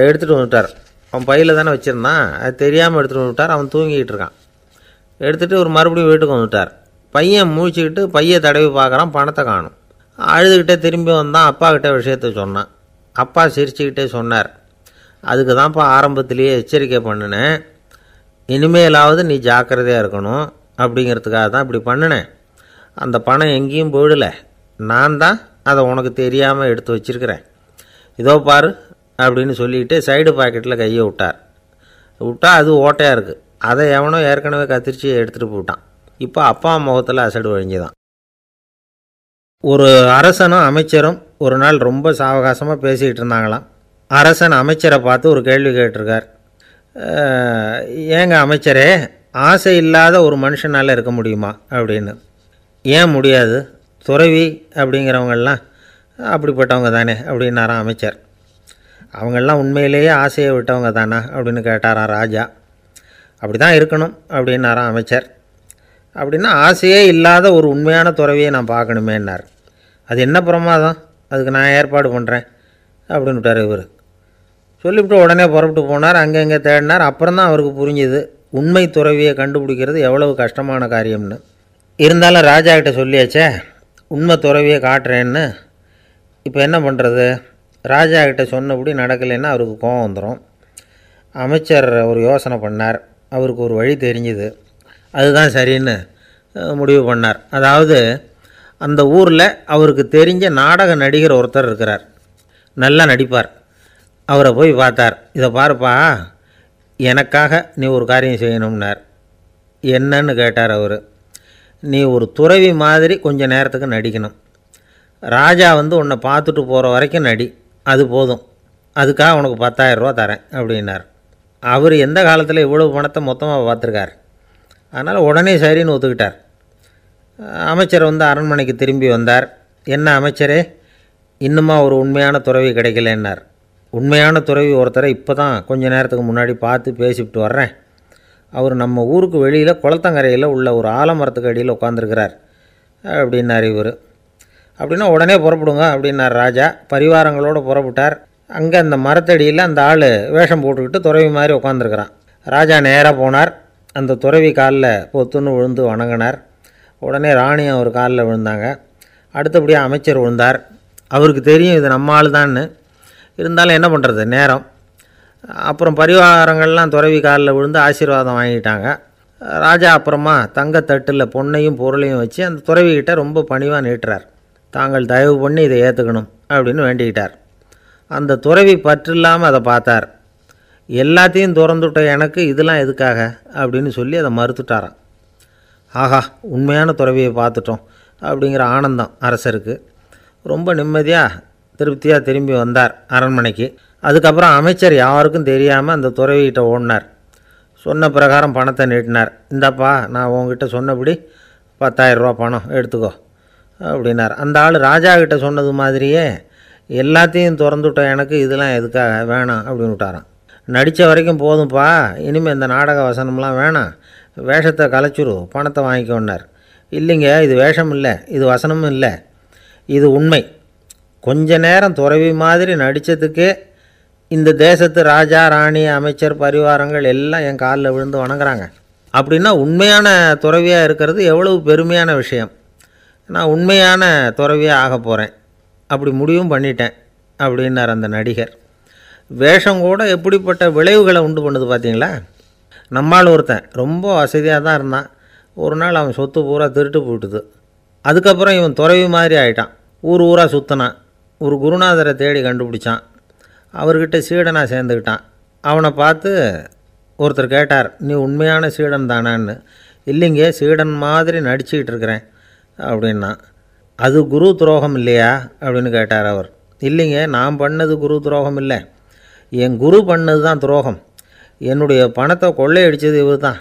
எடுத்துகிட்டு வந்துட்டார். அவன் பையில் தானே வச்சுருந்தான், அது தெரியாமல் எடுத்துகிட்டு வந்துட்டார். அவன் தூங்கிக்கிட்டு இருக்கான். எடுத்துகிட்டு ஒரு மறுபடியும் வீட்டுக்கு வந்துட்டார். பையன் முழிச்சுக்கிட்டு பையை தடவி பார்க்குறான், பணத்தை காணும். அழுதுகிட்டே திரும்பி வந்தான். அப்பா கிட்ட விஷயத்த சொன்னான். அப்பா சிரிச்சுக்கிட்டே சொன்னார், அதுக்கு தான்ப்பா ஆரம்பத்திலேயே எச்சரிக்கை பண்ணினேன், இனிமேலாவது நீ ஜாக்கிரதையாக இருக்கணும் அப்படிங்கிறதுக்காக தான் இப்படி பண்ணினேன். அந்த பணம் எங்கேயும் போயிடலை, நான் தான் அதை உனக்கு தெரியாமல் எடுத்து வச்சிருக்கிறேன். இதோ பாரு அப்படின்னு சொல்லிட்டு சைடு பாக்கெட்டில் கையை விட்டா அது ஓட்டையாக இருக்குது. அதை எவனோ ஏற்கனவே கத்திரிச்சு எடுத்துகிட்டு போயிட்டான். இப்போ அப்பா முகத்தில் அசடு வழிஞ்சுதான். ஒரு அரசனும் அமைச்சரும் ஒரு நாள் ரொம்ப சாவகாசமாக பேசிக்கிட்டு இருந்தாங்களாம். அரசன் அமைச்சரை பார்த்து ஒரு கேள்வி கேட்டிருக்கார். ஏங்க அமைச்சரே, ஆசை இல்லாத ஒரு மனுஷனால் இருக்க முடியுமா அப்படின்னு. ஏன் முடியாது, துறவி அப்படிங்கிறவங்கெல்லாம் அப்படிப்பட்டவங்க தானே அப்படின்னாராம் அமைச்சர். அவங்கெல்லாம் உண்மையிலேயே ஆசையை விட்டவங்க தானா அப்படின்னு கேட்டாராம் ராஜா. அப்படி தான் இருக்கணும் அப்படின்னாராம் அமைச்சர். அப்படின்னா ஆசையே இல்லாத ஒரு உண்மையான துறவியை நான் பார்க்கணுமேன்னார். அது என்ன பிரமாதம், அதுக்கு நான் ஏற்பாடு பண்ணுறேன் அப்படின்னு விட்டார் இவர். சொல்லிவிட்டு உடனே புறப்பட்டு போனார். அங்கங்கே தேடினார். அப்புறம் தான் அவருக்கு புரிஞ்சுது உண்மை துறவியை கண்டுபிடிக்கிறது எவ்வளவு கஷ்டமான காரியம்னு. இருந்தாலும் ராஜா கிட்ட சொல்லியாச்சே உண்மை துறவியை காட்டுறேன்னு. இப்போ என்ன பண்ணுறது? ராஜா கிட்ட சொன்னபடி நடக்கலைன்னா அவருக்கு கோபம் வந்துடும். அமைச்சர் ஒரு யோசனை பண்ணார். அவருக்கு ஒரு வழி தெரிஞ்சுது. அதுதான் சரின்னு முடிவு பண்ணார். அதாவது அந்த ஊரில் அவருக்கு தெரிஞ்ச நாடக நடிகர் ஒருத்தர் இருக்கிறார், நல்லா நடிப்பார். அவரை போய் பார்த்தார். இதை பாருப்பா, எனக்காக நீ ஒரு காரியம் செய்யணும்னார். என்னன்னு கேட்டார் அவர். நீ ஒரு துறவி மாதிரி கொஞ்சம் நேரத்துக்கு நடிக்கணும். ராஜா வந்து உன்னை பார்த்துட்டு போகிற வரைக்கும் நடி, அது போதும். அதுக்காக உனக்கு 10,000 ரூபா தரேன் அப்படின்னார். அவர் எந்த காலத்தில் இவ்வளவு பணத்தை மொத்தமாக பார்த்துருக்கார். அதனால் உடனே சரின்னு ஒத்துக்கிட்டார். அமைச்சர் வந்து அரண்மனைக்கு திரும்பி வந்தார். என்ன அமைச்சரே, இன்னுமா ஒரு உண்மையான துறவி கிடைக்கலன்னார். உண்மையான துறவி ஒருத்தரை இப்போ தான் கொஞ்ச நேரத்துக்கு முன்னாடி பார்த்து பேசிவிட்டு வர்றேன். அவர் நம்ம ஊருக்கு வெளியில் குளத்தங்கரையில் உள்ள ஒரு ஆலமரத்துக்கு அடியில் உட்காந்துருக்கிறார் அப்படின்னார் இவர். அப்படின்னா உடனே புறப்படுங்க அப்படின்னார் ராஜா. பரிவாரங்களோடு புறப்பட்டார். அங்கே அந்த மரத்தடியில் அந்த ஆள் வேஷம் போட்டுக்கிட்டு துறவி மாதிரி உட்காந்துருக்கிறான். ராஜா நேராக போனார். அந்த துறவி காலில் பொத்துன்னு விழுந்து வணங்கினார். உடனே ராணியும் அவர் காலில் விழுந்தாங்க. அடுத்தபடியாக அமைச்சர் விழுந்தார். அவருக்கு தெரியும் இது நம்ம ஆள் தான்னு. இருந்தாலும் என்ன பண்ணுறது, நேரம். அப்புறம் பரிவாரங்கள்லாம் துறவி காலில் விழுந்து ஆசீர்வாதம் வாங்கிட்டாங்க. ராஜா அப்புறமா தங்கத்தட்டில் பொன்னையும் பொருளையும் வச்சு அந்த துறவிக்கிட்ட ரொம்ப பணிவாக நீட்டுறார். தாங்கள் தயவு பண்ணி இதை ஏற்றுக்கணும் அப்படின்னு வேண்டிக்கிட்டார். அந்த துறவி பற்றில்லாமல் அதை பார்த்தார். எல்லாத்தையும் திறந்துவிட்ட எனக்கு இதெல்லாம் எதுக்காக அப்படின்னு சொல்லி அதை மறுத்துட்டாராம். ஆஹா, உண்மையான துறவியை பார்த்துட்டோம் அப்படிங்கிற ஆனந்தம் அரசருக்கு. ரொம்ப நிம்மதியாக திருப்தியாக திரும்பி வந்தார் அரண்மனைக்கு. அதுக்கப்புறம் அமைச்சர் யாருக்கும் தெரியாமல் அந்த துறவிகிட்ட ஓடினார். சொன்ன பிரகாரம் பணத்தை நீட்டினார். இந்தாப்பா, நான் உங்ககிட்ட சொன்னபடி 10,000 ரூபா பணம் எடுத்துக்கோ அப்படின்னார். அந்த ஆள் ராஜா கிட்ட சொன்னது மாதிரியே எல்லாத்தையும் திறந்துவிட்ட எனக்கு இதெல்லாம் எதுக்காக வேணாம் அப்படின்னு விட்டாரான். நடித்த வரைக்கும் போதும்ப்பா, இனிமேல் இந்த நாடக வசனம்லாம் வேணாம், வேஷத்தை கலைச்சுரு, பணத்தை வாங்கிக்கோன்னார். இல்லைங்க, இது வேஷம் இல்லை, இது வசனமும் இல்லை, இது உண்மை. கொஞ்ச நேரம் துறவி மாதிரி நடித்ததுக்கே இந்த தேசத்து ராஜா, ராணி, அமைச்சர், பரிவாரங்கள் எல்லாம் என் காலில் விழுந்து வணங்குறாங்க. அப்படின்னா உண்மையான துறவியாக இருக்கிறது எவ்வளவு பெருமையான விஷயம். நான் உண்மையான துறவியாக ஆக போகிறேன், அப்படி முடிவும் பண்ணிட்டேன் அப்படின்னார் அந்த நடிகர். வேஷம் கூட எப்படிப்பட்ட விளைவுகளை உண்டு பண்ணுது பார்த்தீங்களா. நம்மால் ஒருத்தன் ரொம்ப வசதியாக தான் இருந்தான். ஒரு நாள் அவன் சொத்து பூரா திருட்டு போட்டுது. அதுக்கப்புறம் இவன் துறவி மாதிரி ஆகிட்டான். ஊர் ஊராக சுற்றினான். ஒரு குருநாதரை தேடி கண்டுபிடிச்சான். அவர்கிட்ட சீடனாக சேர்ந்துக்கிட்டான். அவனை பார்த்து ஒருத்தர் கேட்டார், நீ உண்மையான சீடன் தானான்னு. இல்லைங்க, சீடன் மாதிரி நடிச்சுக்கிட்டு இருக்கிறேன் அப்படின்னா. அது குரு துரோகம் இல்லையா அப்படின்னு கேட்டார் அவர். இல்லைங்க, நான் பண்ணது குரு துரோகம் இல்லை, என் குரு பண்ணது தான் துரோகம். என்னுடைய பணத்தை கொள்ளையடித்தது இவர் தான்.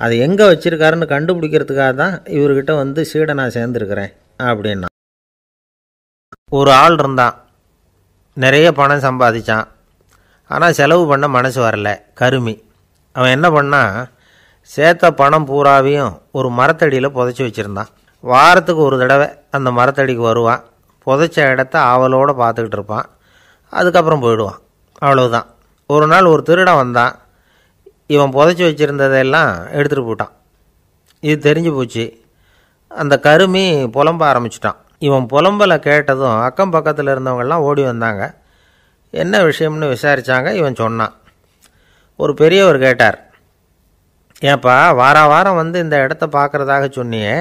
அதை எங்கே வச்சுருக்காருன்னு கண்டுபிடிக்கிறதுக்காக தான் இவர்கிட்ட வந்து சீடனாக சேர்ந்துருக்கிறேன் அப்படின்னா. ஒரு ஆள் இருந்தான், நிறைய பணம் சம்பாதிச்சான். ஆனால் செலவு பண்ண மனசு வரல, கருமி. அவன் என்ன பண்ணான், சேர்த்த பணம் பூராவையும் ஒரு மரத்தடியில் புதைச்சி வச்சுருந்தான். வாரத்துக்கு ஒரு தடவை அந்த மரத்தடிக்கு வருவான். புதைச்ச இடத்த ஆவலோடு பார்த்துக்கிட்டு இருப்பான். அதுக்கப்புறம் போயிடுவான். அவ்வளவுதான். ஒரு நாள் ஒரு திருடன் வந்தான். இவன் புதைச்சி வச்சுருந்ததெல்லாம் எடுத்துகிட்டு போட்டான். இது தெரிஞ்சு போச்சு. அந்த கருமி புலம்ப ஆரம்பிச்சிட்டான். இவன் புலம்பலை கேட்டதும் அக்கம் பக்கத்தில் இருந்தவங்கெல்லாம் ஓடி வந்தாங்க. என்ன விஷயம்னு விசாரித்தாங்க. இவன் சொன்னான். ஒரு பெரியவர் கேட்டார், ஏன்ப்பா வாரம் வந்து இந்த இடத்த பார்க்குறதாக சொன்னியே,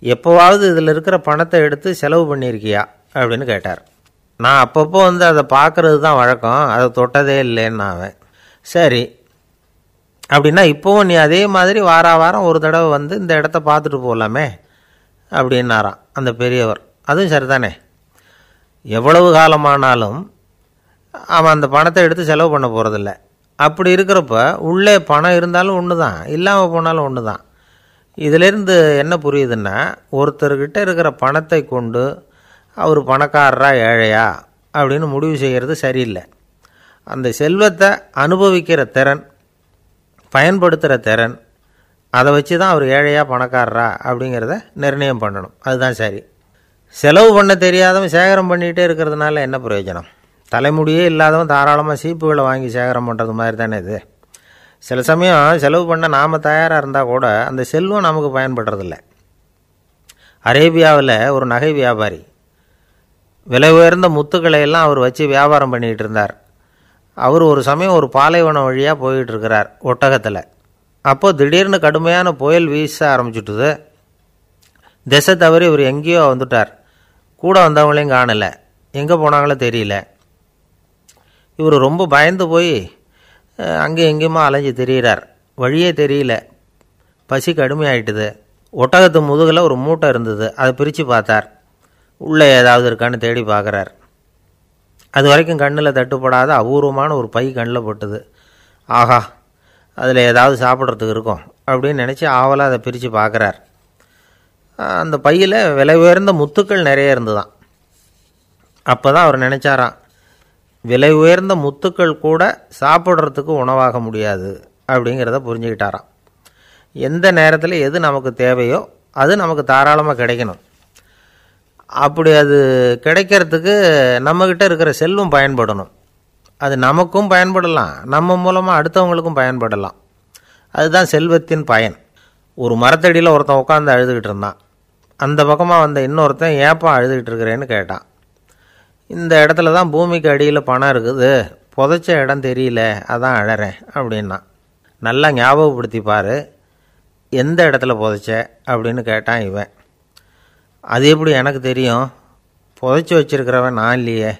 எப்போவாவது இதில் இருக்கிற பணத்தை எடுத்து செலவு பண்ணியிருக்கியா அப்படின்னு கேட்டார். நான் அப்பப்போ வந்து அதை பார்க்குறது தான் வழக்கம், அதை தொட்டதே இல்லைன்னு அவன். சரி, அப்படின்னா இப்போவும் நீ அதே மாதிரி வாரம் ஒரு தடவை வந்து இந்த இடத்த பார்த்துட்டு போகலாமே அப்படின்னாராம் அந்த பெரியவர். அதுவும் சரிதானே, எவ்வளவு காலமானாலும் அவன் அந்த பணத்தை எடுத்து செலவு பண்ண போகிறதில்ல. அப்படி இருக்கிறப்ப உள்ளே பணம் இருந்தாலும் ஒன்று தான், இல்லாமல் போனாலும் ஒன்று தான். இதிலேருந்து என்ன புரியுதுன்னா, ஒருத்தர்கிட்ட இருக்கிற பணத்தை கொண்டு அவர் பணக்காரரா ஏழையா அப்படின்னு முடிவு செய்கிறது சரியில்லை. அந்த செல்வத்தை அனுபவிக்கிற திறன், பயன்படுத்துகிற திறன், அதை வச்சு தான் அவர் ஏழையா பணக்காரரா அப்படிங்கிறத நிர்ணயம் பண்ணணும். அதுதான் சரி. செலவு பண்ண தெரியாதவன் சேகரம் பண்ணிகிட்டே இருக்கிறதுனால என்ன பிரயோஜனம்? தலைமுடியே இல்லாதவன் தாராளமாக சீப்புகளை வாங்கி சேகரம் பண்ணுறது மாதிரி தானே இது. சில சமயம் செலவு பண்ண நாம் தயாராக இருந்தால் கூட அந்த செல்வம் நமக்கு பயன்படுறதில்ல. அரேபியாவில் ஒரு நகை வியாபாரி விலை உயர்ந்த முத்துக்களை எல்லாம் அவர் வச்சு வியாபாரம் பண்ணிகிட்டு இருந்தார். அவர் ஒரு சமயம் ஒரு பாலைவனம் வழியாக போயிட்டுருக்கிறார் ஒட்டகத்தில். அப்போது திடீர்னு கடுமையான புயல் வீச ஆரம்பிச்சுட்டுது. திசை தவறி இவர் எங்கேயோ வந்துட்டார். கூட வந்தவங்களையும் காணலை, எங்கே போனாங்களோ தெரியல. இவர் ரொம்ப பயந்து போய் அங்கே எங்கேயுமா அலைஞ்சு திரியிறார். வழியே தெரியல. பசி கடுமையாயிட்டுது. ஒட்டகத்து முதுகில் ஒரு மூட்டை இருந்தது. அதை பிரித்து பார்த்தார். உள்ளே ஏதாவது இருக்கான்னு தேடி பார்க்குறார். அது வரைக்கும் கண்ணில் தட்டுப்படாத அபூர்வமான ஒரு பை கண்ணில் பட்டுது. ஆஹா, அதில் ஏதாவது சாப்பிட்றதுக்கு இருக்கும் அப்படின்னு நினச்சி ஆவலாக அதை பிரித்து பார்க்குறார். அந்த பையில் விலை உயர்ந்த முத்துக்கள் நிறைய இருந்துதான். அப்போ தான் அவர் நினச்சாராம், விலை உயர்ந்த முத்துக்கள் கூட சாப்பிட்றதுக்கு உணவாக முடியாது அப்படிங்கிறத புரிஞ்சுக்கிட்டாராம். எந்த நேரத்தில் எது நமக்கு தேவையோ அது நமக்கு தாராளமாக கிடைக்கணும். அப்படி அது கிடைக்கிறதுக்கு நம்மக்கிட்ட இருக்கிற செல்வம் பயன்படணும். அது நமக்கும் பயன்படலாம், நம்ம மூலமாக அடுத்தவங்களுக்கும் பயன்படலாம். அதுதான் செல்வத்தின் பயன். ஒரு மரத்தடியில் ஒருத்தன் உட்காந்து அழுதுகிட்டு இருந்தான். அந்த பக்கமாக வந்த இன்னொருத்தன் ஏப்பா அழுதுகிட்டு இருக்கிறேன்னு கேட்டான். இந்த இடத்துல தான் பூமிக்கு அடியில் பணம் இருக்குது, புதைச்ச இடம் தெரியல, அதான் அழறேன் அப்படின்னா. நல்லா ஞாபகப்படுத்தி பாரு, எந்த இடத்துல புதைச்ச அப்படின்னு கேட்டான் இவன். அது எப்படி எனக்கு தெரியும், புதைச்சி வச்சிருக்கிறவன் நான் இல்லையே,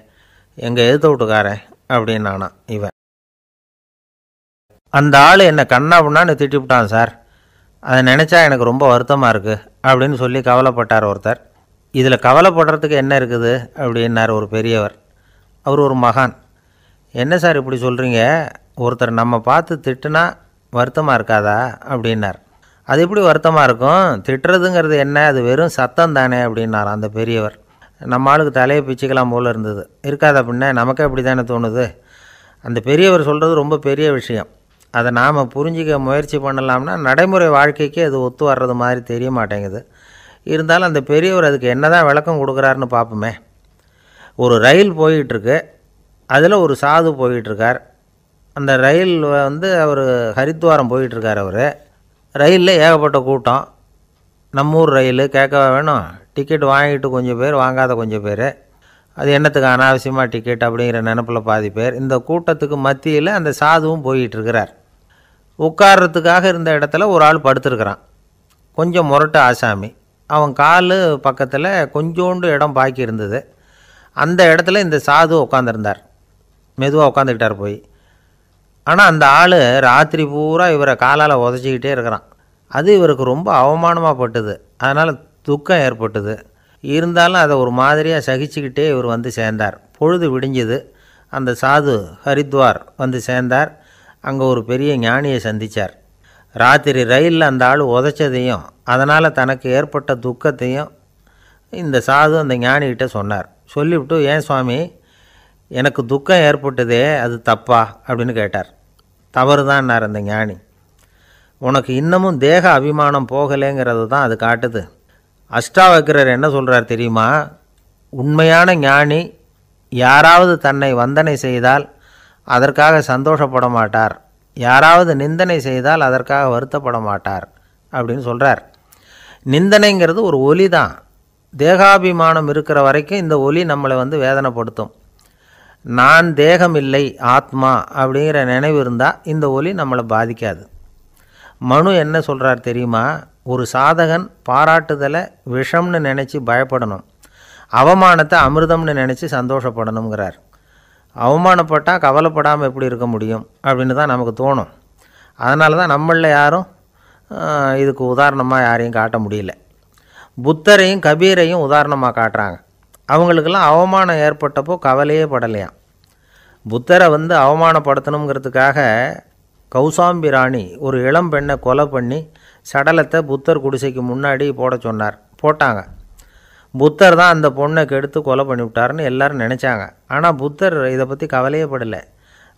எங்கள் எதிர்த்த வீட்டுக்காரன் அப்படின்னானா இவன். அந்த ஆள் என்னை கண்ணா புண்ணான்னு திட்டிவிட்டான் சார், அதை நினச்சா எனக்கு ரொம்ப வருத்தமாக இருக்குது அப்படின்னு சொல்லி கவலைப்பட்டார் ஒருத்தர். இதில் கவலைப்படுறதுக்கு என்ன இருக்குது அப்படின்னார் ஒரு பெரியவர். அவர் ஒரு மகான். என்ன சார் இப்படி சொல்கிறீங்க, ஒருத்தர் நம்ம பார்த்து திட்டுனா வருத்தமாக இருக்காதா அப்படின்னார். அது எப்படி வருத்தமாக இருக்கும், திட்டுறதுங்கிறது என்ன, அது வெறும் சத்தம் தானே அப்படின்னார் அந்த பெரியவர். நம்ம ஆளுக்கு தலையை பிச்சுக்கலாம் போல் இருந்தது. இருக்காது அப்படின்னா நமக்கே அப்படி தானே தோணுது. அந்த பெரியவர் சொல்கிறது ரொம்ப பெரிய விஷயம். அதை நாம் புரிஞ்சிக்க முயற்சி பண்ணலாம்னா நடைமுறை வாழ்க்கைக்கு அது ஒத்து வர்றது மாதிரி தெரிய மாட்டேங்குது. இருந்தாலும் அந்த பெரியவர் அதுக்கு என்ன தான் விளக்கம் கொடுக்குறாருன்னு பார்ப்போமே. ஒரு ரயில் போயிட்டுருக்கு, அதில் ஒரு சாது போயிட்டுருக்கார். அந்த ரயில் அவர் ஹரித்வாரம் போயிட்டுருக்கார். அவர் ரயிலில் ஏகப்பட்ட கூட்டம். நம்ம ஊர் ரயில் கேட்க வேணும், டிக்கெட் வாங்கிட்டு கொஞ்சம் பேர், வாங்காத கொஞ்சம் பேர். அது என்னத்துக்கு அனாவசியமாக டிக்கெட் அப்படிங்கிற நினப்பில் பாதி பேர். இந்த கூட்டத்துக்கு மத்தியில் அந்த சாதுவும் போயிட்டுருக்கிறார். உட்கார்றதுக்காக இருந்த இடத்துல ஒரு ஆள் படுத்துருக்கிறான். கொஞ்சம் முரட்டு ஆசாமி. அவன் கால் பக்கத்தில் கொஞ்சோண்டு இடம் பாக்கி இருந்தது. அந்த இடத்துல இந்த சாது உட்காந்துருந்தார். மெதுவாக உட்காந்துக்கிட்டார் போய். ஆனால் அந்த ஆள் ராத்திரி பூரா இவரை காலால் உதச்சிக்கிட்டே இருக்கிறான். அது இவருக்கு ரொம்ப அவமானமாக பட்டுது. அதனால் துக்கம் ஏற்பட்டுது. இருந்தாலும் அதை ஒரு மாதிரியாக சகிச்சுக்கிட்டே இவர் வந்து சேர்ந்தார். பொழுது விடிஞ்சுது. அந்த சாது ஹரித்வார் வந்து சேர்ந்தார். அங்கே ஒரு பெரிய ஞானியை சந்தித்தார். ராத்திரி ரயிலில் அந்த ஆள் உதைச்சதையும் அதனால் தனக்கு ஏற்பட்ட துக்கத்தையும் இந்த சாது அந்த ஞானிகிட்ட சொன்னார். சொல்லிவிட்டு, ஏன் சுவாமி, எனக்கு துக்கம் ஏற்பட்டதே அது தப்பா அப்படின்னு கேட்டார். தவறு தான்னார் அந்த ஞானி. உனக்கு இன்னமும் தேக அபிமானம் போகலைங்கிறது தான் அது காட்டுது. அஷ்டாவக்கிரர் என்ன சொல்கிறார் தெரியுமா, உண்மையான ஞானி யாராவது தன்னை வந்தனை செய்தால் அதற்காக சந்தோஷப்பட மாட்டார், யாராவது நிந்தனை செய்தால் அதற்காக வருத்தப்பட மாட்டார் அப்படின்னு சொல்கிறார். நிந்தனைங்கிறது ஒரு ஒலி தான். தேகாபிமானம் இருக்கிற வரைக்கும் இந்த ஒலி நம்மளை வேதனைப்படுத்தும். நான் தேகம் இல்லை, ஆத்மா அப்படிங்கிற நினைவு இருந்தால் இந்த ஒலி நம்மளை பாதிக்காது. மனு என்ன சொல்கிறார் தெரியுமா, ஒரு சாதகன் பாராட்டுதலை விஷம்னு நினச்சி பயப்படணும், அவமானத்தை அமிர்தம்னு நினச்சி சந்தோஷப்படணுங்கிறார். அவமானப்பட்டால் கவலைப்படாமல் எப்படி இருக்க முடியும் அப்படின்னு தான் நமக்கு தோணும். அதனால தான் நம்மளில் யாரும் இதுக்கு உதாரணமாக யாரையும் காட்ட முடியல. புத்தரையும் கபீரையும் உதாரணமாக காட்டுறாங்க. அவங்களுக்கெல்லாம் அவமானம் ஏற்பட்டப்போ கவலையே படலையாம். புத்தரை அவமானப்படுத்தணுங்கிறதுக்காக கௌசாம்பி ராணி ஒரு இளம் பெண்ணை கொலை பண்ணி சடலத்தை புத்தர் குடிசைக்கு முன்னாடி போட சொன்னார். போட்டாங்க. புத்தர் தான் அந்த பொண்ணை கெடுத்து கொலை பண்ணிவிட்டார்னு எல்லோரும் நினச்சாங்க. ஆனால் புத்தர் இதை பற்றி கவலையே படலை.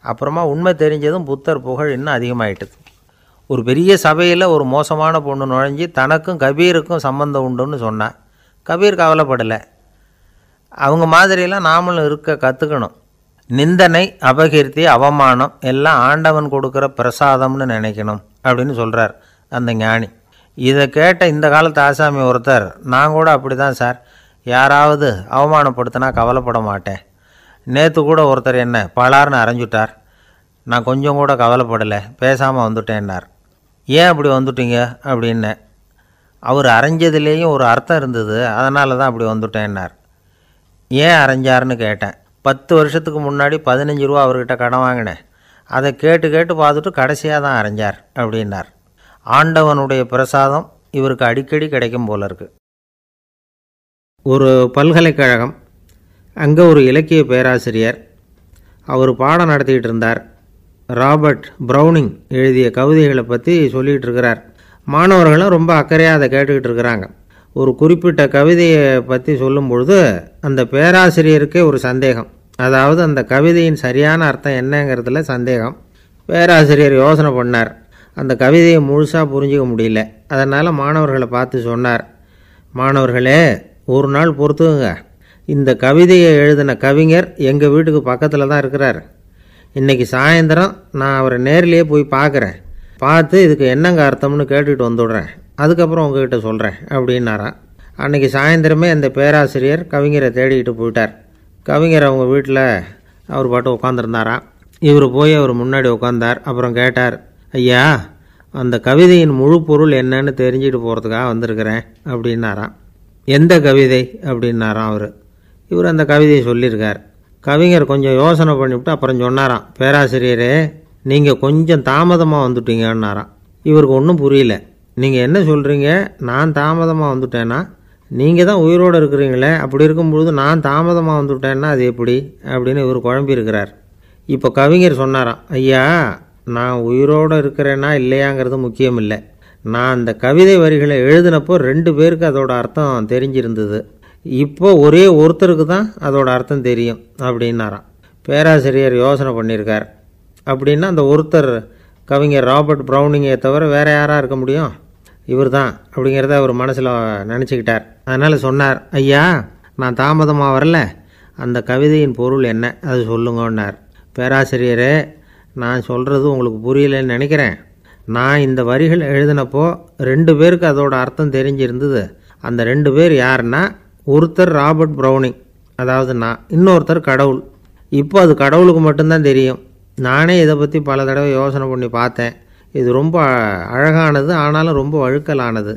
அப்புறமா உண்மை தெரிஞ்சதும் புத்தர் புகழ் இன்னும் அதிகமாகிட்டுது. ஒரு பெரிய சபையில் ஒரு மோசமான பொண்ணு நுழைஞ்சி தனக்கும் கபீருக்கும் சம்பந்தம் உண்டுன்னு சொன்னான். கபீர் கவலைப்படலை. அவங்க மாதிரியெல்லாம் நாமளும் இருக்க கற்றுக்கணும். நிந்தனை, அபகீர்த்தி, அவமானம் எல்லாம் ஆண்டவன் கொடுக்குற பிரசாதம்னு நினைக்கணும் அப்படின்னு சொல்கிறார் அந்த ஞானி. இதை கேட்ட இந்த காலத்து ஆசாமி ஒருத்தர், நான் கூட அப்படி தான் சார், யாராவது அவமானப்படுத்தினா கவலைப்பட மாட்டேன். நேற்று கூட ஒருத்தர் என்ன பலார்னு அரைஞ்சுட்டார், நான் கொஞ்சம் கூட கவலைப்படலை, பேசாமல் வந்துட்டேன்னார். ஏன் அப்படி வந்துட்டீங்க அப்படின்னு. அவர் அரைஞ்சதுலேயும் ஒரு அர்த்தம் இருந்தது, அதனால தான் அப்படி வந்துட்டேன்னார். ஏன் அரைஞ்சாருன்னு கேட்டேன். 10 வருஷத்துக்கு முன்னாடி 15 ரூபா அவர்கிட்ட கடன் வாங்கினேன், அதை கேட்டு கேட்டு பார்த்துட்டு கடைசியாக தான் அரைஞ்சார் அப்படின்னார். ஆண்டவனுடைய பிரசாதம் இவருக்கு அடிக்கடி கிடைக்கும் போல இருக்குது. ஒரு பல்கலைக்கழகம், அங்கே ஒரு இலக்கிய பேராசிரியர், அவர் பாடம் நடத்திக்கிட்டு இருந்தார். ராபர்ட் ப்ரௌனிங் எழுதிய கவிதைகளை பற்றி சொல்லிகிட்டு இருக்கிறார். மாணவர்களும் ரொம்ப அக்கறையாக அதை கேட்டுக்கிட்டு இருக்கிறாங்க. ஒரு குறிப்பிட்ட கவிதையை பற்றி சொல்லும் பொழுது அந்த பேராசிரியருக்கே ஒரு சந்தேகம், அதாவது அந்த கவிதையின் சரியான அர்த்தம் என்னங்கிறதுல சந்தேகம். பேராசிரியர் யோசனை பண்ணார், அந்த கவிதையை முழுசாக புரிஞ்சிக்க முடியல. அதனால் மாணவர்களை பார்த்து சொன்னார், மாணவர்களே ஒரு நாள் பொறுத்துக்குங்க, இந்த கவிதையை எழுதின கவிஞர் எங்கள் வீட்டுக்கு பக்கத்தில் தான் இருக்கிறார். இன்றைக்கி சாயந்தரம் நான் அவரை நேரிலேயே போய் பார்க்குறேன், பார்த்து இதுக்கு என்னங்க அர்த்தம்னு கேட்டுக்கிட்டு வந்துடுறேன், அதுக்கப்புறம் உங்ககிட்ட சொல்கிறேன் அப்படின்னாராம். அன்றைக்கி சாயந்தரமே அந்த பேராசிரியர் கவிஞரை தேடிக்கிட்டு போயிட்டார். கவிஞர் அவங்க வீட்டில் அவர் பாட்டு உட்காந்துருந்தாராம். இவர் போய் அவர் முன்னாடி உட்காந்தார். அப்புறம் கேட்டார், ஐயா அந்த கவிதையின் முழு பொருள் என்னன்னு தெரிஞ்சுட்டு போகிறதுக்காக வந்திருக்கிறேன் அப்படின்னாராம். எந்த கவிதை அப்படின்னாராம் அவர். இவர் அந்த கவிதையை சொல்லியிருக்கார். கவிஞர் கொஞ்சம் யோசனை பண்ணிவிட்டு அப்புறம் சொன்னாராம், பேராசிரியரே நீங்கள் கொஞ்சம் தாமதமாக வந்துட்டீங்கன்னாராம். இவருக்கு ஒன்றும் புரியல. நீங்கள் என்ன சொல்கிறீங்க, நான் தாமதமாக வந்துட்டேன்னா? நீங்கள் தான் உயிரோடு இருக்கிறீங்களே, அப்படி இருக்கும்பொழுது நான் தாமதமாக வந்துட்டேன்னா அது எப்படி அப்படின்னு இவர் குழம்பியிருக்கிறார். இப்போ கவிஞர் சொன்னாராம், ஐயா நான் உயிரோடு இருக்கிறேன்னா இல்லையாங்கிறது முக்கியம் இல்லை, நான் அந்த கவிதை வரிகளை எழுதினப்போ 2 பேருக்கு அதோட அர்த்தம் தெரிஞ்சிருந்தது, இப்போ ஒரே ஒருத்தருக்கு தான் அதோட அர்த்தம் தெரியும் அப்படின்னாராம். பேராசிரியர் யோசனை பண்ணியிருக்கார். அப்படின்னா அந்த ஒருத்தர் கவிஞர் ராபர்ட் ப்ரௌனிங்கை தவிர வேறு யாராக இருக்க முடியும்? இவர் தான் அப்படிங்கிறத அவர் மனசில் நினச்சிக்கிட்டார். அதனால் சொன்னார், ஐயா நான் தாமதமாக வரல, அந்த கவிதையின் பொருள் என்ன அது சொல்லுங்கன்னார். பேராசிரியரே நான் சொல்கிறது உங்களுக்கு புரியலைன்னு நினைக்கிறேன். நான் இந்த வரிகள் எழுதினப்போ 2 பேருக்கு அதோட அர்த்தம் தெரிஞ்சிருந்தது. அந்த 2 பேர் யாருன்னா, ஒருத்தர் ராபர்ட் ப்ரௌனிங், அதாவது நான், இன்னொருத்தர் கடவுள். இப்போ அது கடவுளுக்கு மட்டும்தான் தெரியும். நானே இதை பற்றி பல தடவை யோசனை பண்ணி பார்த்தேன். இது ரொம்ப அழகானது, ஆனாலும் ரொம்ப வழுக்கலானது.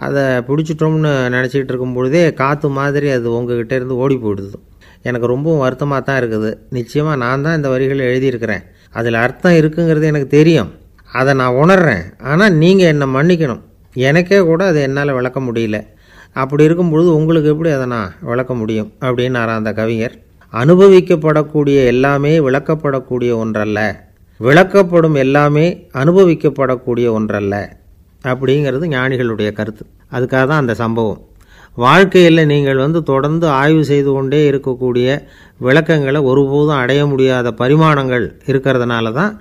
அதை பிடிச்சிட்டோம்னு நினச்சிக்கிட்டு இருக்கும் பொழுதே காற்று மாதிரி அது உங்ககிட்ட இருந்து ஓடி போயிடுது. எனக்கு ரொம்பவும் வருத்தமாக தான் இருக்குது. நிச்சயமாக நான் தான் இந்த வரிகளை எழுதியிருக்கிறேன், அதில் அர்த்தம் இருக்குங்கிறது எனக்கு தெரியும், அதை நான் உணர்றேன். ஆனால் நீங்கள் என்னை மன்னிக்கணும், எனக்கே கூட அதை என்னால் விளக்க முடியல. அப்படி இருக்கும் பொழுது உங்களுக்கு எப்படி அதை நான் விளக்க முடியும் அப்படின்னாரா அந்த கவிஞர். அனுபவிக்கப்படக்கூடிய எல்லாமே விளக்கப்படக்கூடிய ஒன்றல்ல, விளக்கப்படும் எல்லாமே அனுபவிக்கப்படக்கூடிய ஒன்றல்ல அப்படிங்கிறது ஞானிகளுடைய கருத்து. அதுக்காக தான் அந்த சம்பவம். வாழ்க்கையில் நீங்கள் தொடர்ந்து ஆய்வு செய்து கொண்டே இருக்கக்கூடிய விளக்கங்களை ஒருபோதும் அடைய முடியாத பரிமாணங்கள் இருக்கிறதுனால தான்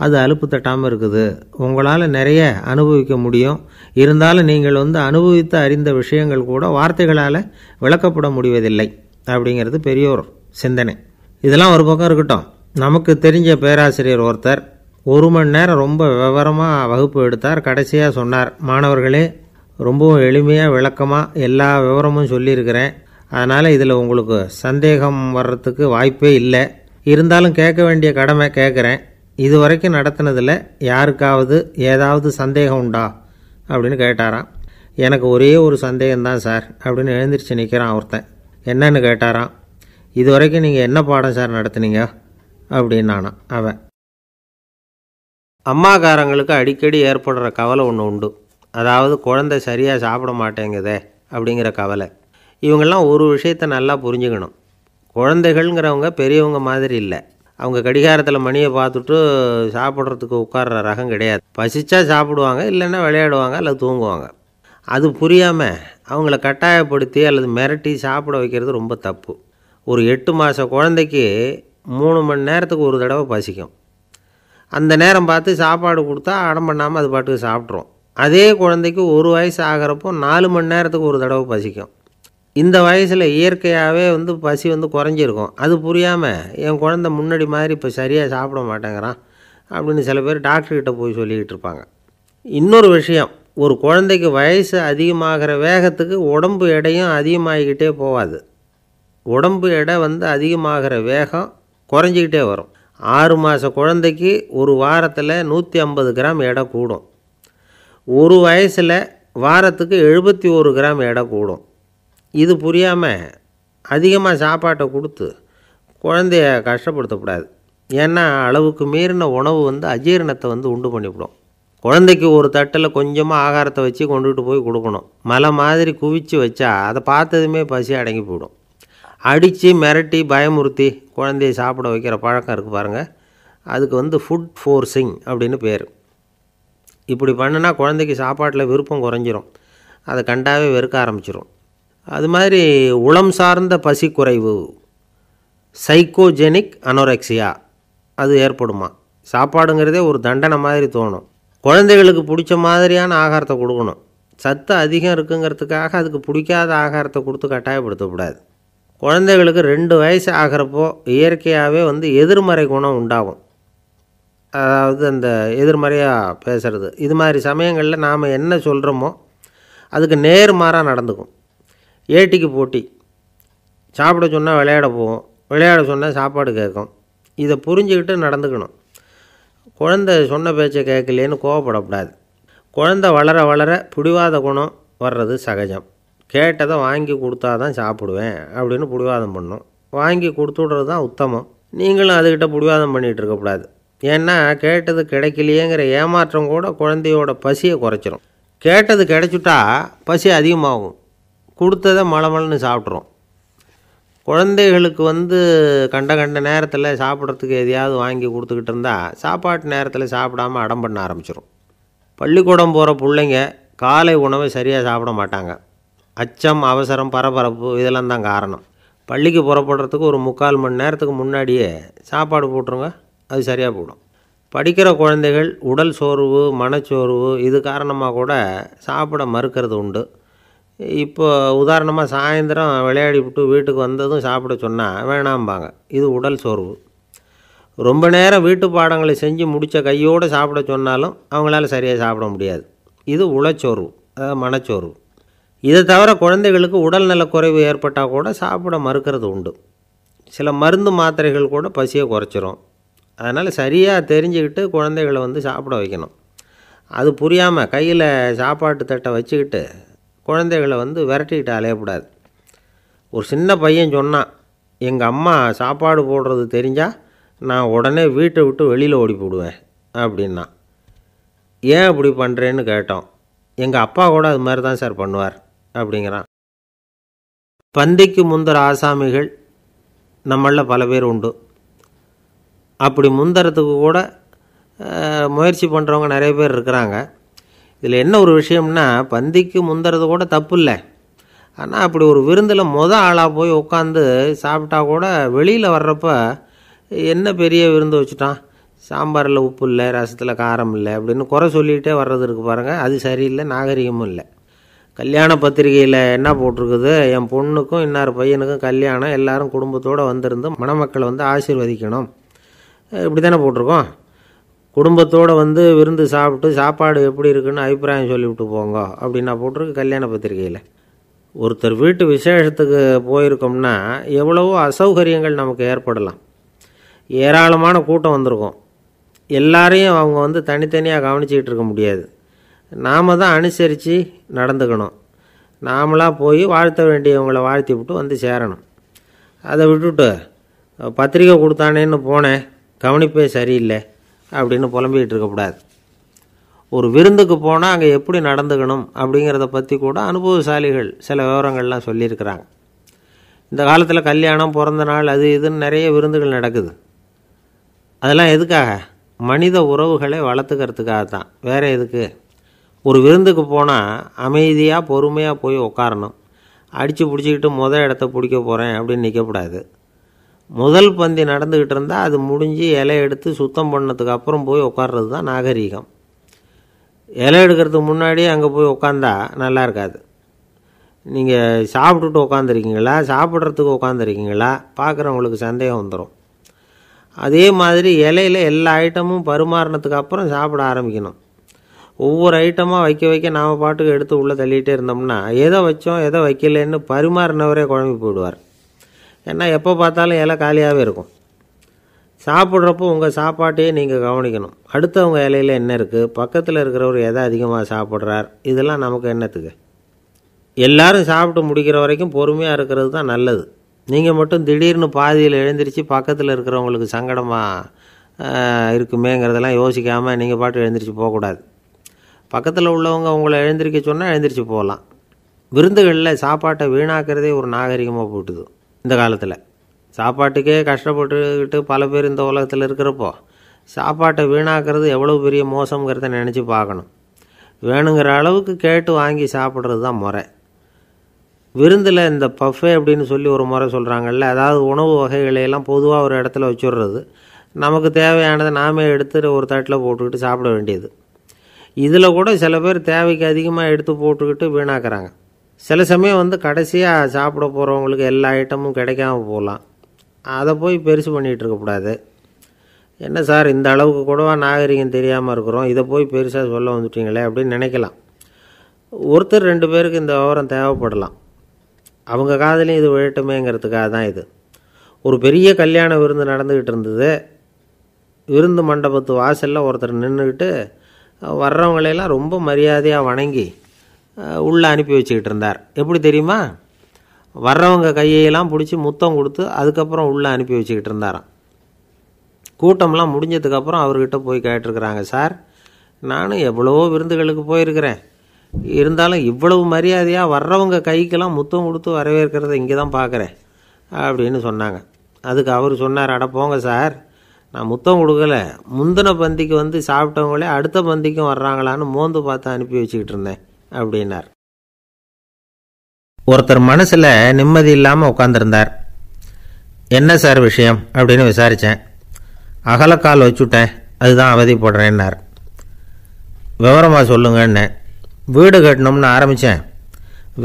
அது அலுப்பு தட்டாமல் இருக்குது. உங்களால் நிறைய அனுபவிக்க முடியும், இருந்தாலும் நீங்கள் அனுபவித்து அறிந்த விஷயங்கள் கூட வார்த்தைகளால் விளக்கப்பட முடிவதில்லை அப்படிங்கிறது பெரியோர் சிந்தனை. இதெல்லாம் ஒரு பக்கம் இருக்கட்டும். நமக்கு தெரிஞ்ச பேராசிரியர் ஒருத்தர் 1 மணி நேரம் ரொம்ப விவரமாக வகுப்பு எடுத்தார். கடைசியாக சொன்னார், மாணவர்களே ரொம்பவும் எளிமையாக விளக்கமாக எல்லா விவரமும் சொல்லியிருக்கிறேன், அதனால் இதில் உங்களுக்கு சந்தேகம் வர்றதுக்கு வாய்ப்பே இல்லை, இருந்தாலும் கேட்க வேண்டிய கடமை கேட்குறேன். இது வரைக்கும் நடத்தினதில் யாருக்காவது ஏதாவது சந்தேகம் உண்டா அப்படின்னு கேட்டாராம். எனக்கு ஒரே ஒரு சந்தேகம்தான் சார் அப்படின்னு எழுந்திரிச்சு நிற்கிறான் ஒருத்தன். என்னன்னு கேட்டாராம். இது வரைக்கும் நீங்கள் என்ன பாடம் சார் நடத்துனீங்க அப்படின்னானா அவன். அம்மாக்காரங்களுக்கு அடிக்கடி ஏற்படுற கவலை ஒன்று உண்டு, அதாவது குழந்தை சரியாக சாப்பிட மாட்டேங்குதே அப்படிங்கிற கவலை. இவங்கெல்லாம் ஒரு விஷயத்தை நல்லா புரிஞ்சுக்கணும். குழந்தைகள்ங்கிறவங்க பெரியவங்க மாதிரி இல்லை. அவங்க கடிகாரத்தில் மணியை பார்த்துட்டு சாப்பிட்றதுக்கு உட்கார்ற ரகம் கிடையாது. பசிச்சா சாப்பிடுவாங்க, இல்லைன்னா விளையாடுவாங்க அல்லது தூங்குவாங்க. அது புரியாமல் அவங்கள கட்டாயப்படுத்தி அல்லது மிரட்டி சாப்பிட வைக்கிறது ரொம்ப தப்பு. ஒரு 8 மாத குழந்தைக்கு 3 மணி நேரத்துக்கு ஒரு தடவை பசிக்கும். அந்த நேரம் பார்த்து சாப்பாடு கொடுத்தா அடம் பண்ணாமல் அது பாட்டுக்கு சாப்பிட்றோம். அதே குழந்தைக்கு 1 வயசு ஆகிறப்போ 4 மணி நேரத்துக்கு ஒரு தடவை பசிக்கும். இந்த வயசில் இயற்கையாகவே பசி குறைஞ்சிருக்கும். அது புரியாமல் என் குழந்தை முன்னாடி மாதிரி இப்போ சரியாக சாப்பிட மாட்டேங்கிறான் அப்படின்னு சில பேர் டாக்டர்கிட்ட போய் சொல்லிக்கிட்டு இருப்பாங்க. இன்னொரு விஷயம், ஒரு குழந்தைக்கு வயசு அதிகமாகிற வேகத்துக்கு உடம்பு எடையும் அதிகமாகிக்கிட்டே போகாது. உடம்பு எடை அதிகமாகிற வேகம் குறைஞ்சிக்கிட்டே வரும். 6 மாத குழந்தைக்கு ஒரு வாரத்தில் 150 கிராம் எடை கூடும். ஒரு வயசில் வாரத்துக்கு 71 கிராம் எடை கூடும். இது புரியாமல் அதிகமாக சாப்பாட்டை கொடுத்து குழந்தைய கஷ்டப்படுத்தக்கூடாது. ஏன்னா அளவுக்கு மீறின உணவு அஜீரணத்தை உண்டு பண்ணிவிடும். குழந்தைக்கு ஒரு தட்டில் கொஞ்சமாக ஆகாரத்தை வச்சு கொண்டுகிட்டு போய் கொடுக்கணும். மலை மாதிரி குவிச்சு வச்சா அதை பார்த்ததுமே பசி அடங்கி போயிடும். அடித்து மிரட்டி பயமுறுத்தி குழந்தைய சாப்பிட வைக்கிற பழக்கம் இருக்குது பாருங்கள், அதுக்கு ஃபுட் ஃபோர்ஸிங் அப்படின்னு பேர். இப்படி பண்ணுனா குழந்தைக்கு சாப்பாட்டில் விருப்பம் குறைஞ்சிரும், அதை கண்டாவே வெறுக்க ஆரம்பிச்சிடும். அது மாதிரி உளம் சார்ந்த பசி குறைவு, சைக்கோஜெனிக் அனோரெக்சியா, அது ஏற்படுமா. சாப்பாடுங்கிறதே ஒரு தண்டனை மாதிரி தோணும். குழந்தைகளுக்கு பிடிச்ச மாதிரியான ஆகாரத்தை கொடுக்கணும். சத்து அதிகம் இருக்குங்கிறதுக்காக அதுக்கு பிடிக்காத ஆகாரத்தை கொடுத்து கட்டாயப்படுத்தக்கூடாது. குழந்தைகளுக்கு 2 வயசு ஆகிறப்போ இயற்கையாகவே எதிர்மறை குணம் உண்டாகும். அதாவது அந்த எதிர்மறையாக பேசுகிறது. இது மாதிரி சமயங்களில் நாம் என்ன சொல்கிறோமோ அதுக்கு நேர்மாறாக நடந்துக்கும். ஏட்டிக்கு போட்டி. சாப்பிட சொன்னால் விளையாட போகும், விளையாட சொன்னால் சாப்பாடு கேட்கும். இதை புரிஞ்சுக்கிட்டு நடந்துக்கணும். குழந்தை சொன்ன பேச்சை கேட்கலேன்னு கோவப்படக்கூடாது. குழந்தை வளர வளர பிடிவாத குணம் வர்றது சகஜம். கேட்டதை வாங்கி கொடுத்தா தான் சாப்பிடுவேன் அப்படின்னு பிடிவாதம் பண்ணும். வாங்கி கொடுத்துடுறது தான் உத்தமம். நீங்களும் அதுக்கிட்ட பிடிவாதம் பண்ணிகிட்டு இருக்கக்கூடாது. ஏன்னா கேட்டது கிடைக்கலையேங்கிற ஏமாற்றம் கூட குழந்தையோட பசியை குறைச்சிரும். கேட்டது கிடைச்சிட்டா பசி அதிகமாகும். கொடுத்ததை மலமலன்னு சாப்பிட்றோம். குழந்தைகளுக்கு கண்ட நேரத்தில் சாப்பிட்றதுக்கு எதையாவது வாங்கி கொடுத்துக்கிட்டு இருந்தால் சாப்பாட்டு நேரத்தில் சாப்பிடாமல் அடம் பண்ண ஆரம்பிச்சிடும். பள்ளிக்கூடம் போகிற பிள்ளைங்க காலை உணவை சரியாக சாப்பிட மாட்டாங்க. அச்சம், அவசரம், பரபரப்பு இதெல்லாம் தான் காரணம். பள்ளிக்கு புறப்படுறதுக்கு ஒரு 3/4 மணி நேரத்துக்கு முன்னாடியே சாப்பாடு போட்டுருங்க, அது சரியாக போடும். படிக்கிற குழந்தைகள் உடல் சோர்வு, மனச்சோர்வு இது காரணமாக கூட சாப்பிட மறுக்கிறது உண்டு. இப்போ உதாரணமாக சாயந்தரம் விளையாடி விட்டு வீட்டுக்கு வந்ததும் சாப்பிட சொன்னால் வேணாம்பாங்க. இது உடல் சோர்வு. ரொம்ப நேரம் வீட்டு பாடங்களை செஞ்சு முடித்த கையோடு சாப்பிட சொன்னாலும் அவங்களால சரியாக சாப்பிட முடியாது. இது உளச்சோர்வு, அதாவது மனச்சோர்வு. இதை தவிர குழந்தைகளுக்கு உடல் நலக்குறைவு ஏற்பட்டால் கூட சாப்பிட மறுக்கிறது உண்டு. சில மருந்து மாத்திரைகள் கூட பசியை குறைச்சிரும். அதனால் சரியாக தெரிஞ்சுக்கிட்டு குழந்தைகளை சாப்பிட வைக்கணும். அது புரியாமல் கையில் சாப்பாட்டு தட்டை வச்சுக்கிட்டு குழந்தைகளை விரட்டிக்கிட்டு அலையக்கூடாது. ஒரு சின்ன பையன் சொன்னான், எங்கள் அம்மா சாப்பாடு போடுறது தெரிஞ்சால் நான் உடனே வீட்டை விட்டு வெளியில் ஓடி போடுவேன் அப்படின்னா. ஏன் அப்படி பண்ணுறேன்னு கேட்டோம். எங்கள் அப்பா கூட அது மாதிரி தான் சார் பண்ணுவார் அப்படிங்கிறான். பந்திக்கு முந்தர ஆசாமிகள் நம்மளில் பல பேர் உண்டு. அப்படி முந்தறதுக்கு கூட முயற்சி பண்ணுறவங்க நிறைய பேர் இருக்கிறாங்க. இதில் என்ன ஒரு விஷயம்னா, பந்திக்கு முந்துறது கூட தப்பு இல்லை. ஆனால் அப்படி ஒரு விருந்தில் ஆளாக போய் உட்காந்து சாப்பிட்டா கூட வெளியில் வர்றப்ப என்ன பெரிய விருந்து வச்சுட்டான், சாம்பாரில் உப்பு இல்லை, ரசத்தில் காரம் இல்லை அப்படின்னு குறை சொல்லிகிட்டே வர்றது இருக்குது பாருங்கள். அது சரியில்லை, நாகரிகமும் இல்லை. கல்யாண பத்திரிகையில் என்ன போட்டிருக்குது, என் பொண்ணுக்கும் இன்னார் பையனுக்கும் கல்யாணம், எல்லாரும் குடும்பத்தோடு வந்திருந்து மணமக்களை ஆசீர்வதிக்கணும், இப்படி தானே போட்டிருக்கோம். குடும்பத்தோடு விருந்து சாப்பிட்டு சாப்பாடு எப்படி இருக்குன்னு அபிப்பிராயம் சொல்லிவிட்டு போங்க அப்படின்னா போட்டிருக்கு கல்யாண பத்திரிகையில். ஒருத்தர் வீட்டு விசேஷத்துக்கு போயிருக்கோம்னா எவ்வளவோ அசௌகரியங்கள் நமக்கு ஏற்படலாம். ஏராளமான கூட்டம் வந்திருக்கும். எல்லாரையும் அவங்க தனித்தனியாக கவனிச்சிக்கிட்டு இருக்க முடியாது. நாம் தான் அனுசரித்து நடந்துக்கணும். நாமளாக போய் வாழ்த்த வேண்டியவங்களை வாழ்த்தி விட்டு சேரணும். அதை விட்டுட்டு பத்திரிக்கை கொடுத்தானேன்னு போனேன், கவனிப்பே சரியில்லை அப்படின்னு புலம்பிக்கிட்டு இருக்கக்கூடாது. ஒரு விருந்துக்கு போனால் அங்கே எப்படி நடந்துக்கணும் அப்படிங்கிறத பற்றி கூட அனுபவசாலிகள் சில விவரங்கள்லாம் சொல்லியிருக்கிறாங்க. இந்த காலத்தில் கல்யாணம், பிறந்த நாள், அது இதுன்னு நிறைய விருந்துகள் நடக்குது. அதெல்லாம் எதுக்காக? மனித உறவுகளை வளர்த்துக்கிறதுக்காக தான், வேறு எதுக்கு? ஒரு விருந்துக்கு போனால் அமைதியாக பொறுமையாக போய் உட்காரணும். அடித்து பிடிச்சிக்கிட்டு இடத்த பிடிக்க போகிறேன் அப்படின்னு நிற்கக்கூடாது. முதல் பந்தி நடந்துக்கிட்டு இருந்தால் அது முடிஞ்சு இலை எடுத்து சுத்தம் பண்ணதுக்கு அப்புறம் போய் உட்கார்றது தான் நாகரீகம். இலை எடுக்கிறதுக்கு முன்னாடியே அங்கே போய் உட்காந்தா நல்லா இருக்காது. நீங்கள் சாப்பிட்டுட்டு உட்காந்துருக்கீங்களா, சாப்பிட்றதுக்கு உட்காந்துருக்கீங்களா, பார்க்குறவங்களுக்கு சந்தேகம் வந்துடும். அதே மாதிரி இலையில் எல்லா ஐட்டமும் பரிமாறினதுக்கு அப்புறம் சாப்பிட ஆரம்பிக்கணும். ஒவ்வொரு ஐட்டமாக வைக்க வைக்க நாம் பாட்டுக்கு எடுத்து உள்ளே தள்ளிகிட்டே இருந்தோம்னா எதை வச்சோம் எதை வைக்கலன்னு பரிமாறினவரே குழம்பி போயிடுவார். ஏன்னா எப்போ பார்த்தாலும் இலை காலியாகவே இருக்கும். சாப்பிட்றப்போ உங்கள் சாப்பாட்டையே நீங்கள் கவனிக்கணும். அடுத்தவங்க இலையில் என்ன இருக்குது, பக்கத்தில் இருக்கிறவர் எதை அதிகமாக சாப்பிட்றார், இதெல்லாம் நமக்கு என்னத்துக்கு? எல்லாரும் சாப்பிட்டு முடிக்கிற வரைக்கும் பொறுமையாக இருக்கிறது தான் நல்லது. நீங்கள் மட்டும் திடீர்னு பாதியில் எழுந்திரிச்சு பக்கத்தில் இருக்கிறவங்களுக்கு சங்கடமாக இருக்குமேங்கிறதெல்லாம் யோசிக்காமல் நீங்கள் பாட்டு எழுந்திரிச்சு போகக்கூடாது. பக்கத்தில் உள்ளவங்க உங்களை எழுந்திரிக்க சொன்னால் எழுந்திரிச்சு போகலாம். விருந்துகளில் சாப்பாட்டை வீணாக்கிறதே ஒரு நாகரிகமாக போட்டுது இந்த காலத்தில். சாப்பாட்டுக்கே கஷ்டப்பட்டுக்கிட்டு பல பேர் இந்த உலகத்தில் இருக்கிறப்போ சாப்பாட்டை வீணாக்கிறது எவ்வளோ பெரிய மோசங்கிறத நினச்சி பார்க்கணும். வேணுங்கிற அளவுக்கு கேட்டு வாங்கி சாப்பிட்றது தான் முறை. விருந்தில் இந்த பஃபே அப்படின்னு சொல்லி ஒரு முறை சொல்கிறாங்கல்ல, அதாவது உணவு வகைகளையெல்லாம் பொதுவாக ஒரு இடத்துல வச்சுடுறது, நமக்கு தேவையானதை நாமே எடுத்து ஒரு தட்டில் போட்டுக்கிட்டு சாப்பிட வேண்டியது. இதில் கூட சில பேர் தேவைக்கு அதிகமாக எடுத்து போட்டுக்கிட்டு வீணாக்குறாங்க. சில சமயம் கடைசியாக சாப்பிட போகிறவங்களுக்கு எல்லா ஐட்டமும் கிடைக்காம போகலாம். அதை போய் பெருசு பண்ணிகிட்டு இருக்கக்கூடாது. என்ன சார் இந்த அளவுக்கு கூடவா நாகரிகம் தெரியாமல் இருக்கிறோம், இதை போய் பெருசாக சொல்ல வந்துட்டீங்களே அப்படின்னு நினைக்கலாம். ஒருத்தர் 2 பேருக்கு இந்த விவரம் தேவைப்படலாம். அவங்க காதலையும் இது விழட்டுமேங்கிறதுக்காக தான் இது. ஒரு பெரிய கல்யாண விருந்து நடந்துக்கிட்டு இருந்தது. விருந்து மண்டபத்து வாசலில் ஒருத்தர் நின்றுக்கிட்டு வர்றவங்களையெல்லாம் ரொம்ப மரியாதையாக வணங்கி உள்ளே அனுப்பி வச்சுக்கிட்டு இருந்தார். எப்படி தெரியுமா? வர்றவங்க கையெல்லாம் பிடிச்சி முத்தம் கொடுத்து அதுக்கப்புறம் உள்ளே அனுப்பி வச்சுக்கிட்டு இருந்தாராம். கூட்டம்லாம் முடிஞ்சதுக்கப்புறம் அவர்கிட்ட போய் கேட்டிருக்கிறாங்க, சார் நானும் எவ்வளவோ விருந்துகளுக்கு போயிருக்கிறேன், இருந்தாலும் இவ்வளவு மரியாதையாக வர்றவங்க கைக்கெல்லாம் முத்தம் கொடுத்து வரவேற்கிறத இங்கே தான் பார்க்குறேன் அப்படின்னு சொன்னாங்க. அதுக்கு அவர் சொன்னார், அட போங்க சார், நான் முத்தம் கொடுக்கல, முந்தின பந்திக்கு சாப்பிட்டவங்களே அடுத்த பந்திக்கும் வர்றாங்களான்னு மோந்து பார்த்து அனுப்பி வச்சுக்கிட்டு இருந்தேன் அப்படின்னார். ஒருத்தர் மனசில் நிம்மதி இல்லாமல் உட்காந்துருந்தார். என்ன சார் விஷயம் அப்படின்னு விசாரித்தேன். அகலக்கால் வச்சுட்டேன், அதுதான் அவதிப்படுறேன்னார். விவரமாக சொல்லுங்கன்னு. வீடு கட்டணும்னு ஆரம்பித்தேன்,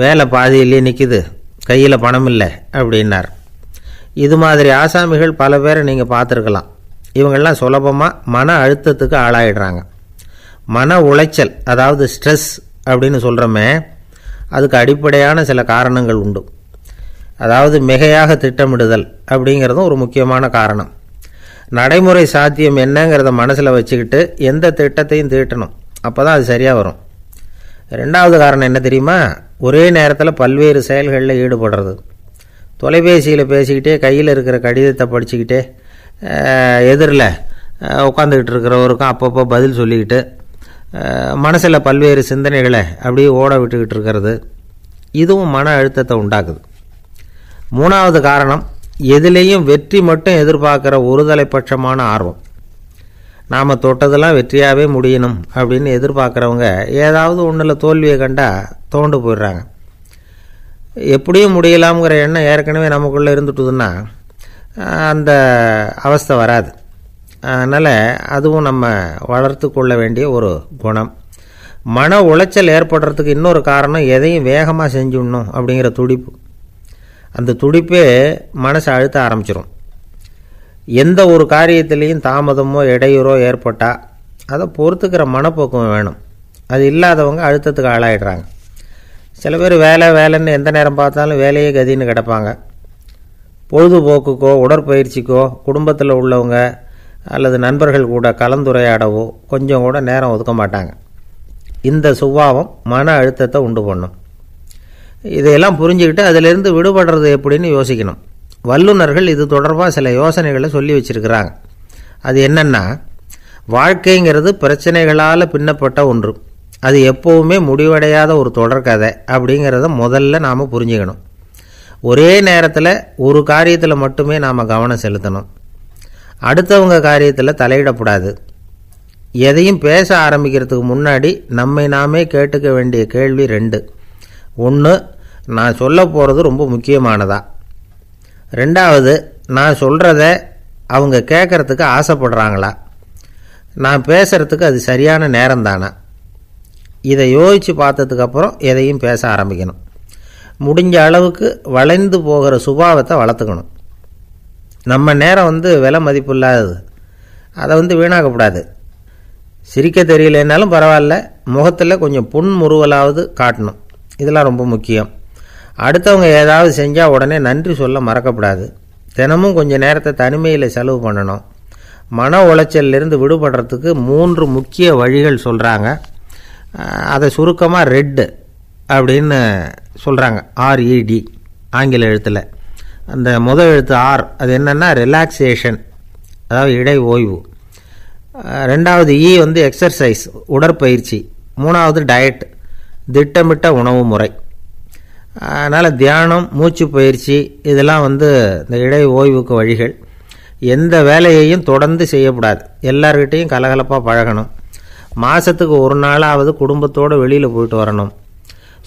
வேலை பாதியிலேயே நிற்கிது, கையில் பணம் இல்லை அப்படின்னார். இது மாதிரி ஆசாமிகள் பல பேரை நீங்கள் பார்த்துருக்கலாம். இவங்கெல்லாம் சுலபமாக மன அழுத்தத்துக்கு ஆளாயிடுறாங்க. மன உளைச்சல், அதாவது ஸ்ட்ரெஸ் அப்படின்னு சொல்கிறோமே, அதுக்கு அடிப்படையான சில காரணங்கள் உண்டு. அதாவது மிகையாக திட்டமிடுதல் அப்படிங்கிறதும் ஒரு முக்கியமான காரணம். நடைமுறை சாத்தியம் என்னங்கிறத மனசில் வச்சுக்கிட்டு எந்த திட்டத்தையும் தீட்டணும், அப்போ தான் அது சரியாக வரும். 2வது காரணம் என்ன தெரியுமா? ஒரே நேரத்தில் பல்வேறு செயல்களில் ஈடுபடுறது. தொலைபேசியில் பேசிக்கிட்டே கையில் இருக்கிற கடிதத்தை படிச்சுக்கிட்டே எதிரில் உட்காந்துக்கிட்டு இருக்கிறவருக்கும் அப்பப்போ பதில் சொல்லிக்கிட்டு மனசில் பல்வேறு சிந்தனைகளை அப்படியே ஓட விட்டுக்கிட்டு இருக்கிறது, இதுவும் மன அழுத்தத்தை உண்டாக்குது. 3வது காரணம், எதிலேயும் வெற்றி மட்டும் எதிர்பார்க்குற ஒருதலைப்பட்சமான ஆர்வம். நாம் தொட்டதெல்லாம் வெற்றியாகவே முடியணும் அப்படின்னு எதிர்பார்க்குறவங்க ஏதாவது ஒன்றில் தோல்வியை கண்டால் தோண்டு போயிடுறாங்க. எப்படியும் முடியலாம்ங்கிற எண்ணம் ஏற்கனவே நமக்குள்ளே இருந்துட்டுதுன்னா அந்த அவஸ்தை வராது. அதனால் அதுவும் நம்ம வளர்த்து கொள்ள வேண்டிய ஒரு குணம். மன உளைச்சல் ஏற்படுறதுக்கு இன்னொரு காரணம், எதையும் வேகமாக செஞ்சுடணும் அப்படிங்கிற துடிப்பு. அந்த துடிப்பே மனசை அழுத்த ஆரம்பிச்சிடும். எந்த ஒரு காரியத்திலையும் தாமதமோ இடையூறோ ஏற்பட்டால் அதை பொறுத்துக்கிற மனப்போக்கம் வேணும். அது இல்லாதவங்க அழுத்தத்துக்கு ஆளாயிடுறாங்க. சில பேர் வேலைன்னு எந்த நேரம் பார்த்தாலும் வேலையே கதின்னு கிடப்பாங்க. பொழுதுபோக்குக்கோ உடற்பயிற்சிக்கோ குடும்பத்தில் உள்ளவங்க அல்லது நண்பர்கள் கூட கலந்துரையாடவோ கொஞ்சம் கூட நேரம் ஒதுக்க மாட்டாங்க. இந்த சுபாவம் மன அழுத்தத்தை உண்டு பண்ணும். இதையெல்லாம் புரிஞ்சுக்கிட்டு அதிலிருந்து விடுபடுறது எப்படின்னு யோசிக்கணும். வல்லுநர்கள் இது தொடர்பாக சில யோசனைகளை சொல்லி வச்சிருக்கிறாங்க. அது என்னன்னா, வாழ்க்கைங்கிறது பிரச்சனைகளால் பின்னப்பட்ட ஒன்று, அது எப்போவுமே முடிவடையாத ஒரு தொடர்கதை அப்படிங்கிறத முதல்ல நாம் புரிஞ்சுக்கணும். ஒரே நேரத்தில் ஒரு காரியத்தில் மட்டுமே நாம் கவனம் செலுத்தணும். அடுத்தவங்க காரியத்தில் தலையிடக்கூடாது. எதையும் பேச ஆரம்பிக்கிறதுக்கு முன்னாடி நம்மை நாமே கேட்டுக்க வேண்டிய கேள்வி 2. 1, நான் சொல்ல போகிறது ரொம்ப முக்கியமானதா? 2வது, நான் சொல்கிறத அவங்க கேட்குறதுக்கு ஆசைப்படுறாங்களா? நான் பேசுகிறதுக்கு அது சரியான நேரம் தானா? இதை யோசித்து பார்த்ததுக்கப்புறம் எதையும் பேச ஆரம்பிக்கணும். முடிஞ்ச அளவுக்கு வளைந்து போகிற சுபாவத்தை வளர்த்துக்கணும். நம்ம நேரம் விலை மதிப்பு இல்லாதது, அதை வீணாக்கக்கூடாது. சிரிக்க தெரியலனாலும் பரவாயில்ல, முகத்தில் கொஞ்சம் புன்முறுவலாவது காட்டணும். இதெல்லாம் ரொம்ப முக்கியம். அடுத்தவங்க ஏதாவது செஞ்சால் உடனே நன்றி சொல்ல மறக்கப்படாது. தினமும் கொஞ்சம் நேரத்தை தனிமையில் செலவு பண்ணணும். மன உளைச்சலிருந்து விடுபடுறதுக்கு 3 முக்கிய வழிகள் சொல்கிறாங்க. அதை சுருக்கமாக ரெட் அப்படின்னு சொல்கிறாங்க, RED ஆங்கில எழுத்தில். அந்த முதல் எழுத்து R, அது என்னென்னா ரிலாக்ஸேஷன், அதாவது இடை ஓய்வு. 2வது E எக்ஸர்சைஸ், உடற்பயிற்சி. 3வது டயட், திட்டமிட்ட உணவு முறை. அதனால் தியானம், மூச்சு பயிற்சி இதெல்லாம் இந்த இடை ஓய்வுக்கு வழிகள். எந்த வேலையையும் தொடர்ந்து செய்யக்கூடாது. எல்லார்கிட்டையும் கலகலப்பாக பழகணும். மாதத்துக்கு ஒரு நாளாவது குடும்பத்தோடு வெளியில் போயிட்டு வரணும்.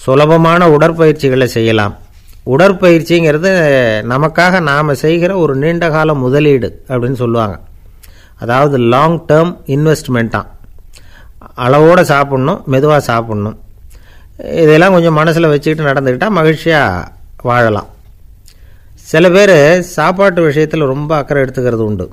சுலபமான உடற்பயிற்சிகளை செய்யலாம். உடற்பயிற்சிங்கிறது நமக்காக நாம் செய்கிற ஒரு நீண்டகால முதலீடு அப்படின்னு சொல்லுவாங்க. அதாவது லாங் டேர்ம் இன்வெஸ்ட்மெண்ட்டாக. அளவோடு சாப்பிட்ணும், மெதுவாக சாப்பிட்ணும். இதெல்லாம் கொஞ்சம் மனசில் வச்சுக்கிட்டு நடந்துக்கிட்டால் மகிழ்ச்சியாக வாழலாம். சில பேர் சாப்பாட்டு விஷயத்தில் ரொம்ப அக்கறை எடுத்துக்கிறது உண்டு.